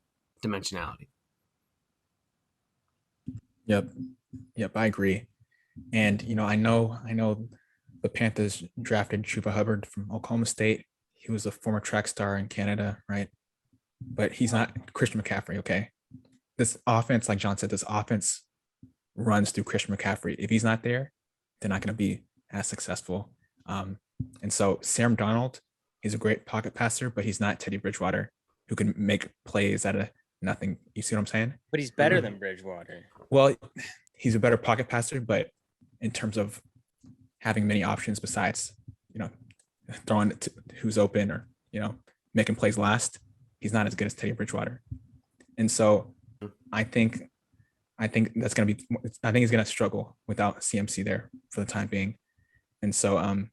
dimensionality. Yep, I agree. And I know the Panthers drafted Chuba Hubbard from Oklahoma State. He was a former track star in Canada, right? But he's not Christian McCaffrey. Okay, this offense, like John said, this offense runs through Christian McCaffrey. If he's not there, they're not going to be as successful. And so Sam Darnold, he's a great pocket passer, but he's not Teddy Bridgewater, who can make plays out of nothing. You see what I'm saying? But he's better than Bridgewater. Well, he's a better pocket passer, but in terms of having many options besides, throwing it to who's open or, making plays last, he's not as good as Teddy Bridgewater. And so I think that's going to be, I think he's going to struggle without CMC there for the time being. And so, I'm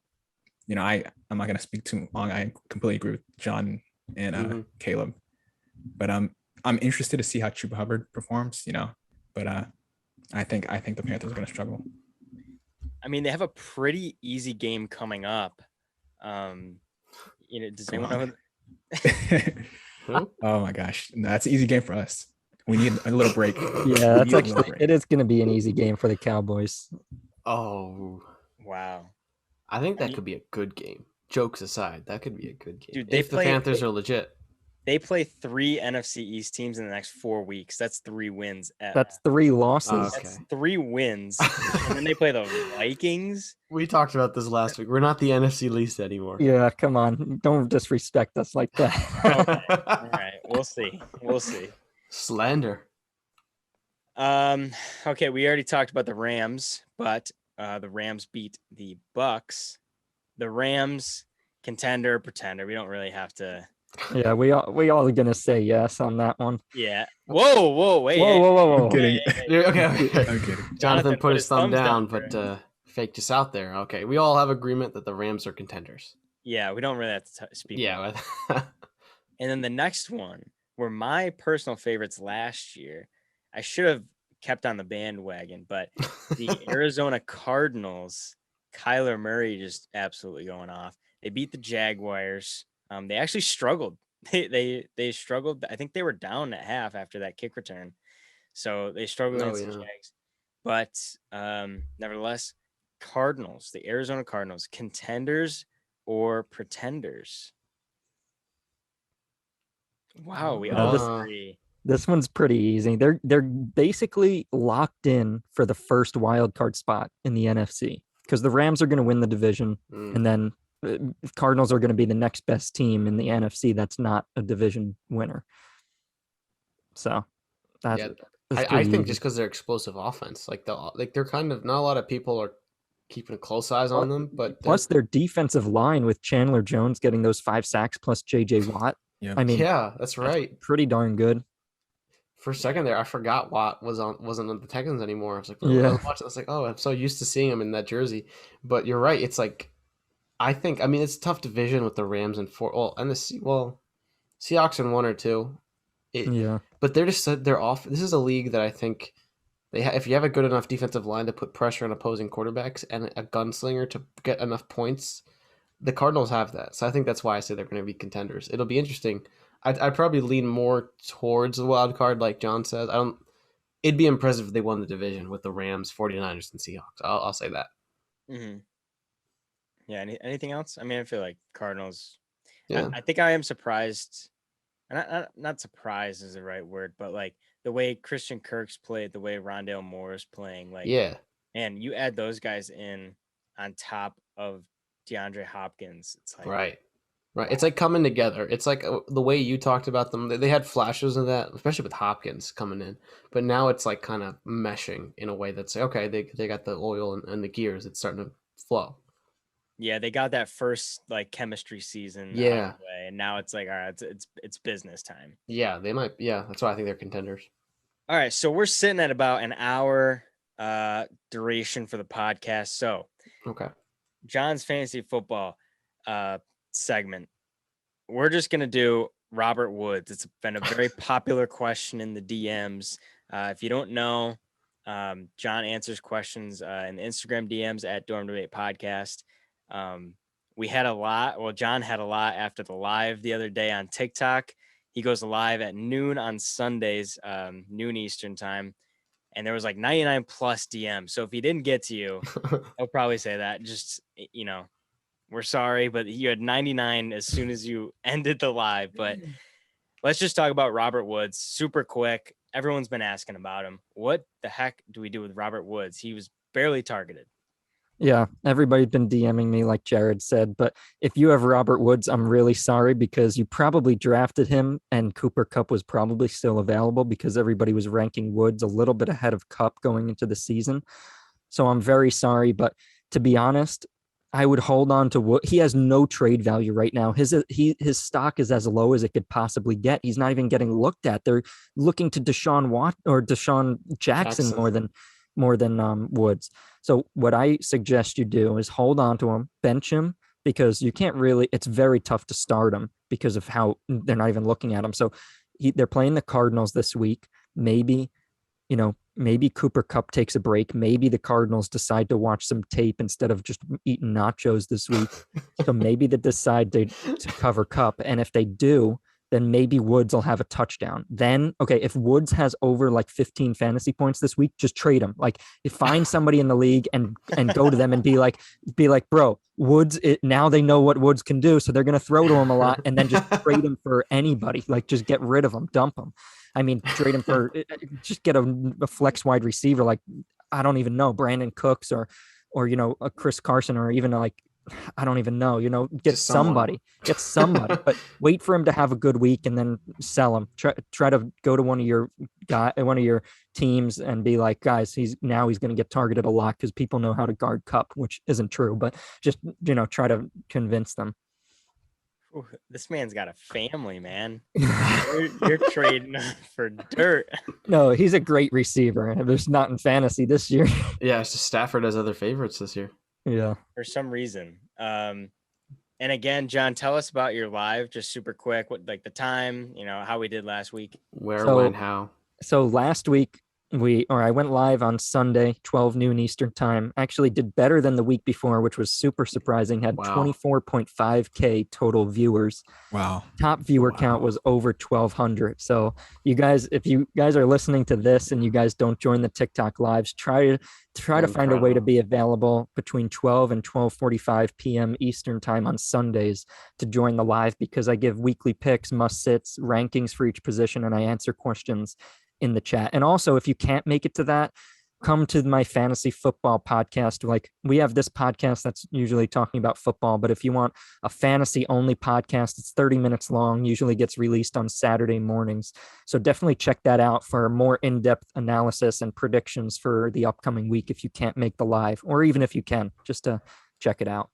not going to speak too long. I completely agree with John and Caleb, but I'm interested to see how Chuba Hubbard performs, but I think the Panthers are going to struggle. I mean, they have a pretty easy game coming up. Does anyone know? Oh my gosh, no, that's an easy game for us. We need a little break. Yeah, it is going to be an easy game for the Cowboys. Oh, wow. I think that could be a good game. Jokes aside, that could be a good game. Dude, the Panthers are legit. They play 3 NFC East teams in the next 4 weeks. That's 3 wins. That's 3 losses. Okay. That's 3 wins. And then they play the Vikings. We talked about this last week. We're not the NFC least anymore. Yeah, come on. Don't disrespect us like that. Okay. All right. We'll see. Slander. Okay, we already talked about the Rams, but the Rams beat the Bucs. The Rams, contender, pretender. We don't really have to. Yeah, we all are gonna say yes on that one. Yeah. Whoa, wait. Whoa. I'm kidding. Okay. I'm kidding. Jonathan put his thumb down, but faked us out there. Okay, we all have agreement that the Rams are contenders. Yeah, we don't really have to speak. Yeah. And then the next one were my personal favorites last year. I should have kept on the bandwagon, but the Arizona Cardinals, Kyler Murray just absolutely going off. They beat the Jaguars. They actually struggled. They struggled. I think they were down at half after that kick return. So they struggled against the Jags. But nevertheless, Cardinals, the Arizona Cardinals, contenders or pretenders? Wow, we all agree. This one's pretty easy. They're basically locked in for the first wild card spot in the NFC because the Rams are going to win the division, and then Cardinals are going to be the next best team in the NFC that's not a division winner. So that's I think just because they're explosive offense, they're kind of, not a lot of people are keeping close eyes on them, but plus their defensive line with Chandler Jones getting those 5 sacks plus JJ Watt. Yeah. I mean, yeah, that's right. Pretty darn good. For a second there, I forgot Watt wasn't on the Texans anymore. I was like, yeah. I was like, oh, I'm so used to seeing him in that jersey. But you're right. It's like, I mean, it's a tough division with the Rams and Seahawks in 1 or 2. But they're off. This is a league that I think if you have a good enough defensive line to put pressure on opposing quarterbacks and a gunslinger to get enough points, the Cardinals have that. So I think that's why I say they're going to be contenders. It'll be interesting. I'd probably lean more towards the wild card, like John says. It'd be impressive if they won the division with the Rams, 49ers, and Seahawks. I'll say that. Mm-hmm. Yeah. Anything else? I mean, I feel like Cardinals. Yeah. I think I am surprised. Not surprised is the right word, but like the way Christian Kirk's played, the way Rondale Moore's playing, and you add those guys in on top of DeAndre Hopkins. It's like right. It's like coming together. It's like the way you talked about them. They had flashes of that, especially with Hopkins coming in. But now it's like kind of meshing in a way that's okay. They got the oil and the gears. It's starting to flow. Yeah, they got that first like chemistry season. Yeah, and now it's like, all right, it's business time. Yeah, they might. Yeah, that's why I think they're contenders. All right, so we're sitting at about an hour duration for the podcast. So Okay. John's fantasy football segment, we're just gonna do Robert Woods. It's been a very popular question in the DMs. If you don't know, John answers questions in the Instagram DMs at Dorm Debate Podcast. We had a lot. Well, John had a lot after the live the other day on TikTok. He goes live at noon on Sundays, noon Eastern time. And there was like 99 plus DMs. So if he didn't get to you, I'll probably say that. Just, we're sorry, but you had 99 as soon as you ended the live. But let's just talk about Robert Woods super quick. Everyone's been asking about him. What the heck do we do with Robert Woods? He was barely targeted. Yeah, everybody's been DMing me like Jared said, but if you have Robert Woods, I'm really sorry because you probably drafted him and Cooper Kupp was probably still available because everybody was ranking Woods a little bit ahead of Kupp going into the season. So I'm very sorry, but to be honest, I would hold on to Wood. He has no trade value right now. His stock is as low as it could possibly get. He's not even getting looked at. They're looking to Deshaun Jackson more than Woods. So what I suggest you do is hold on to him, bench him, because you can't really, it's very tough to start him because of how they're not even looking at him. So they're playing the Cardinals this week. Maybe Cooper Kupp takes a break. Maybe the Cardinals decide to watch some tape instead of just eating nachos this week. So maybe they decide to cover Kupp. And if they do, then maybe Woods will have a touchdown. Then, okay, if Woods has over like 15 fantasy points this week, just trade him. Like, find somebody in the league and go to them and be like, bro, Woods, now they know what Woods can do, so they're going to throw to him a lot, and then just trade him for anybody. Like, just get rid of him, dump him. I mean, trade him for, just get a flex wide receiver, like, I don't even know, Brandon Cooks or a Chris Carson, or even like, I don't even know, get somebody, but wait for him to have a good week and then sell him. Try to go to one of your teams and be like, guys, he's going to get targeted a lot because people know how to guard Kupp, which isn't true, but just, try to convince them. Ooh, this man's got a family, man. You're trading for dirt. No, he's a great receiver. There's not in fantasy this year. Yeah, it's just Stafford has other favorites this year. Yeah. For some reason. And again, John, tell us about your live, just super quick, what, like the time, how we did last week. Where, when, how. So last week I went live on Sunday, 12 noon Eastern time. Actually did better than the week before, which was super surprising. Had 24.5K total viewers. Wow. Top viewer count was over 1,200. So you guys, if you guys are listening to this and you guys don't join the TikTok lives, try to find a way to be available between 12 and 12:45 p.m. Eastern time on Sundays to join the live, because I give weekly picks, must sits, rankings for each position, and I answer questions in the chat. And also, if you can't make it to that, come to my fantasy football podcast. Like, we have this podcast that's usually talking about football, but if you want a fantasy only podcast, it's 30 minutes long, usually gets released on Saturday mornings. So definitely check that out for more in-depth analysis and predictions for the upcoming week if you can't make the live, or even if you can, just to check it out.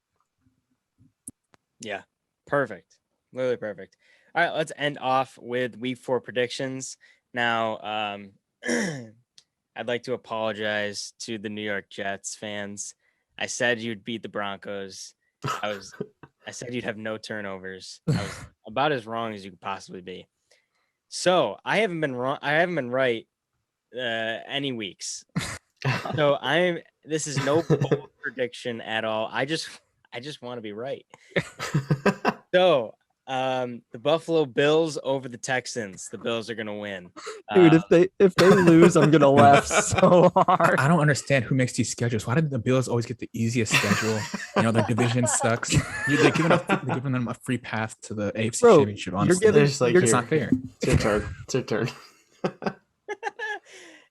Yeah, perfect. Literally perfect. All right, let's end off with week 4 predictions. Now, I'd like to apologize to the New York Jets fans. I said you'd beat the Broncos. I said you'd have no turnovers. I was about as wrong as you could possibly be. So I haven't been wrong. I haven't been right any weeks. So this is no bold prediction at all. I just want to be right. So the Buffalo Bills over the Texans. The Bills are gonna win. Dude, if they lose, I'm gonna laugh so hard. I don't understand who makes these schedules. Why did the Bills always get the easiest schedule? Their division sucks. They're giving them a free path to the AFC Championship. Honestly, it's not fair. It's your turn.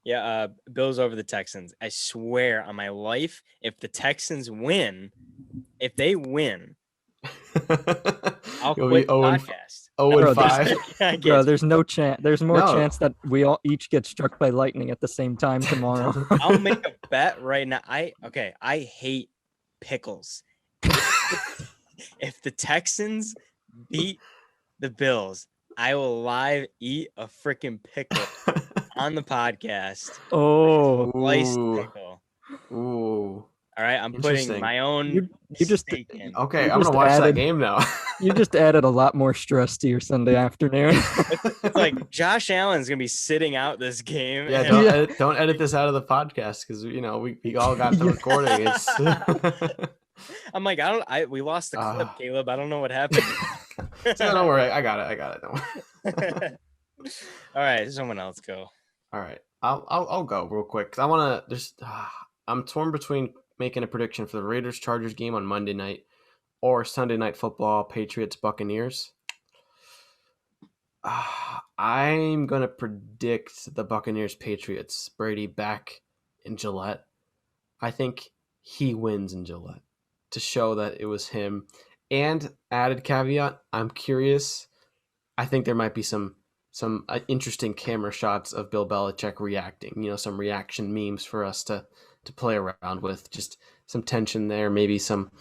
Yeah, Bills over the Texans. I swear on my life, if the Texans win, I'll quit the podcast. 0-5. Bro, there's no chance. There's more chance that we all each get struck by lightning at the same time tomorrow. I'll make a bet right now. I hate pickles. If the Texans beat the Bills, I will live eat a freaking pickle on the podcast. Oh, Sliced Ooh. pickle. Ooh. All right, I'm putting Interesting. my own you just stake in. Okay, You I'm just gonna watch that added- game now. you just added a lot more stress to your Sunday afternoon. It's like Josh Allen's gonna be sitting out this game. Yeah, and- don't edit this out of the podcast because we all got the recording. It's I'm like, we lost the clip, Caleb. I don't know what happened. so don't worry, I got it. Don't worry. All right, someone else go. All right, I'll go real quick because I want to just I'm torn between making a prediction for the Raiders Chargers game on Monday night or Sunday Night Football Patriots Buccaneers. I'm gonna predict the Buccaneers Patriots. Brady back in Gillette. I think he wins in Gillette to show that it was him. And added caveat, I'm curious. I think there might be some interesting camera shots of Bill Belichick reacting. Some reaction memes for us to play around with. Just some tension there, maybe some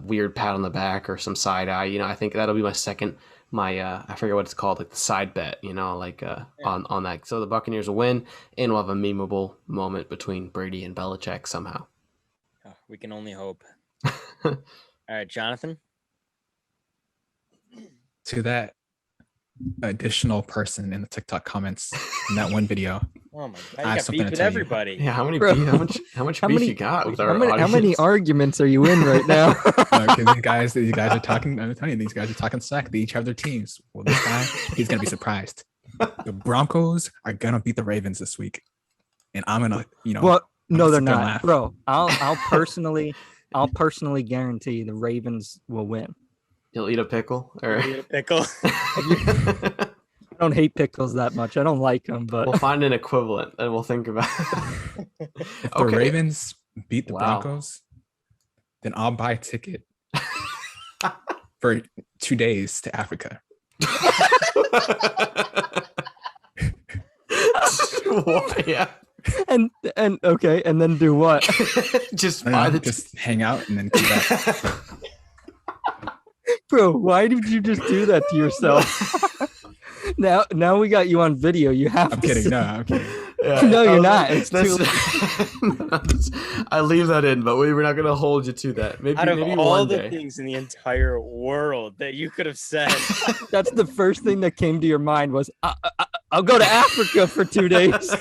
weird pat on the back or some side eye. I think that'll be my I forget what it's called, like the side bet. On that. So the Buccaneers will win, and we'll have a memeable moment between Brady and Belichick somehow. Oh, we can only hope. All right, Jonathan. To that additional person in the TikTok comments in that one video. Oh my I god, have you got something beef to with tell you. everybody. Yeah, how many Bro, beef, how much beef you got with our how many audience? arguments are you in right now? Because these guys are talking. I'm telling you, these guys are talking smack. They each have their teams. Well, this guy, he's gonna be surprised. The Broncos are gonna beat the Ravens this week, and I'm gonna, Well, no, I'm they're just gonna not, laugh. bro. I'll personally guarantee the Ravens will win. You'll eat a pickle, or You eat a pickle. I don't hate pickles that much. I don't like them, but we'll find an equivalent and we'll think about it. If the Ravens beat the Wow. Broncos, then I'll buy a ticket for 2 days to Africa. Yeah. and okay, and then do what? Just I buy don't know, the just hang out and then come back. Bro, why did you just do that to yourself? Now we got you on video. You have I'm to kidding. say- No, I'm kidding. Yeah, No, you're I was not. like, It's I leave that in, but we're not gonna hold you to that. Maybe Out of maybe all one the day. things in the entire world that you could have said, That's the first thing that came to your mind was I'll go to Africa for 2 days.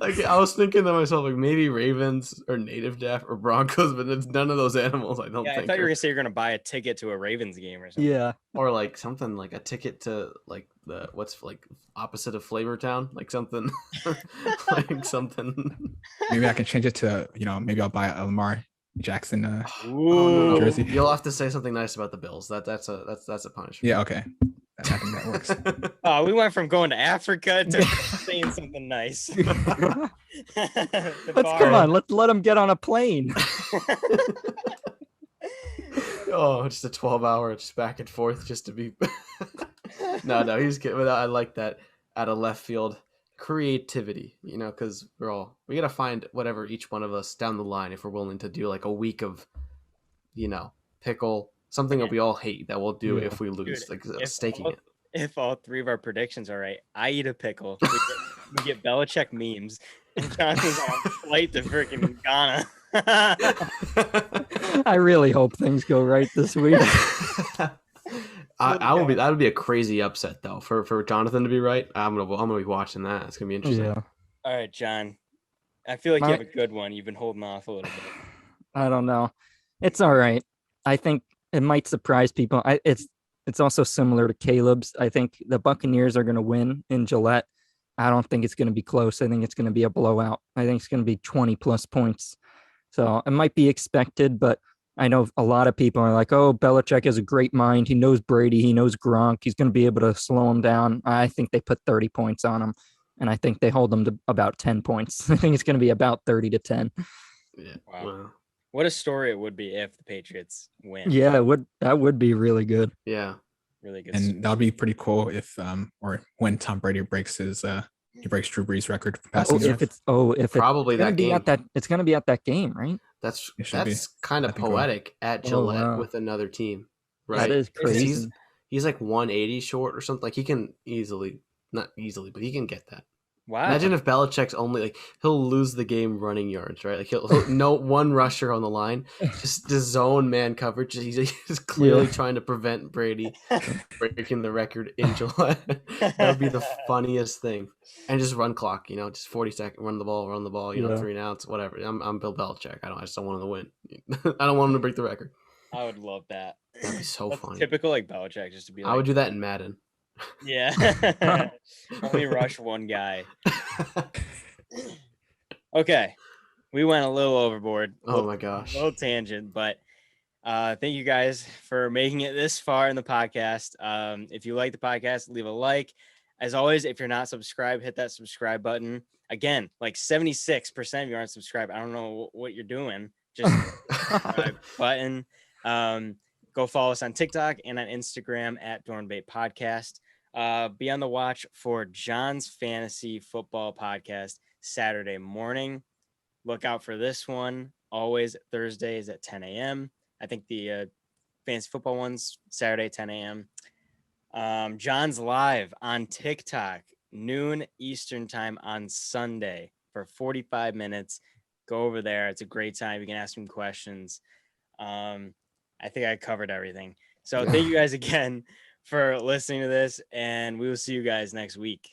Like I was thinking to myself, like maybe ravens or native deaf or Broncos, but it's none of those animals. I don't yeah, I think. thought you were are. gonna say you're gonna buy a ticket to a Ravens game or something. Yeah. Or like something like a ticket to like the what's like opposite of Flavor Town, like something, like something. Maybe I can change it to, maybe I'll buy a Lamar Jackson. Ooh. Jersey. You'll have to say something nice about the Bills. That's a punishment. Yeah, okay. I think that works. Oh, we went from going to Africa to saying something nice. The Come bar. on, let them get on a plane. Oh, just a 12-hour, just back and forth, just to be. No, he's good. But I like that out of left field creativity, because we gotta find whatever each one of us down the line if we're willing to do like a week of, pickle something that we all hate that we'll do Yeah. if we lose, Dude, like if staking all- it. If all three of our predictions are right, I eat a pickle. We get Belichick memes, and Jonathan's on a flight to freaking Ghana. I really hope things go right this week. I will be. That would be a crazy upset though for Jonathan to be right. I'm gonna be watching that. It's gonna be interesting. Yeah. All right, John. I feel like you have a good one. You've been holding off a little bit. I don't know. It's all right. I think it might surprise people. It's also similar to Caleb's. I think the Buccaneers are going to win in Gillette. I don't think it's going to be close. I think it's going to be a blowout. I think it's going to be 20 plus points. So it might be expected, but I know a lot of people are like, oh, Belichick has a great mind. He knows Brady. He knows Gronk. He's going to be able to slow him down. I think they put 30 points on him, and I think they hold them to about 10 points. I think it's going to be about 30-10. Yeah. Wow. Wow. What a story it would be if the Patriots win. Yeah, that would be really good. Yeah. Really good. And that would be pretty cool if, or when Tom Brady breaks Drew Brees' record for passing yards. If Probably it's gonna that be game. at that, it's going to be at that game, right? That's It should be. kind of That'd be cool. poetic at Oh, Gillette wow. with another team, right? That is 'Cause crazy. He's like 180 short or something. Like he can easily Not easily, but he can get that. Wow. Imagine if Belichick's only like he'll lose the game running yards, right? Like he'll no one rusher on the line, just zone man coverage. He's clearly trying to prevent Brady breaking the record in July. That would be the funniest thing. And just run clock, just 40 seconds, run the ball, 3 and outs, whatever. I'm Bill Belichick. I just don't want him to win. I don't want him to break the record. I would love that. That'd be so funny. Typical like Belichick, just to be like. I would do that in Madden. Yeah. Only rush one guy. Okay. We went a little overboard. Oh my gosh. A little tangent, but thank you guys for making it this far in the podcast. If you like the podcast, leave a like. As always, if you're not subscribed, hit that subscribe button. Again, like 76% of you aren't subscribed. I don't know what you're doing. Just subscribe button. Go follow us on TikTok and on Instagram at Dormbait Podcast. Be on the watch for John's Fantasy Football Podcast Saturday morning. Look out for this one. Always Thursdays at 10 a.m. I think the fantasy football one's Saturday, 10 a.m. John's live on TikTok, noon Eastern time on Sunday for 45 minutes. Go over there. It's a great time. You can ask him questions. I think I covered everything. So thank you guys again for listening to this, and we will see you guys next week.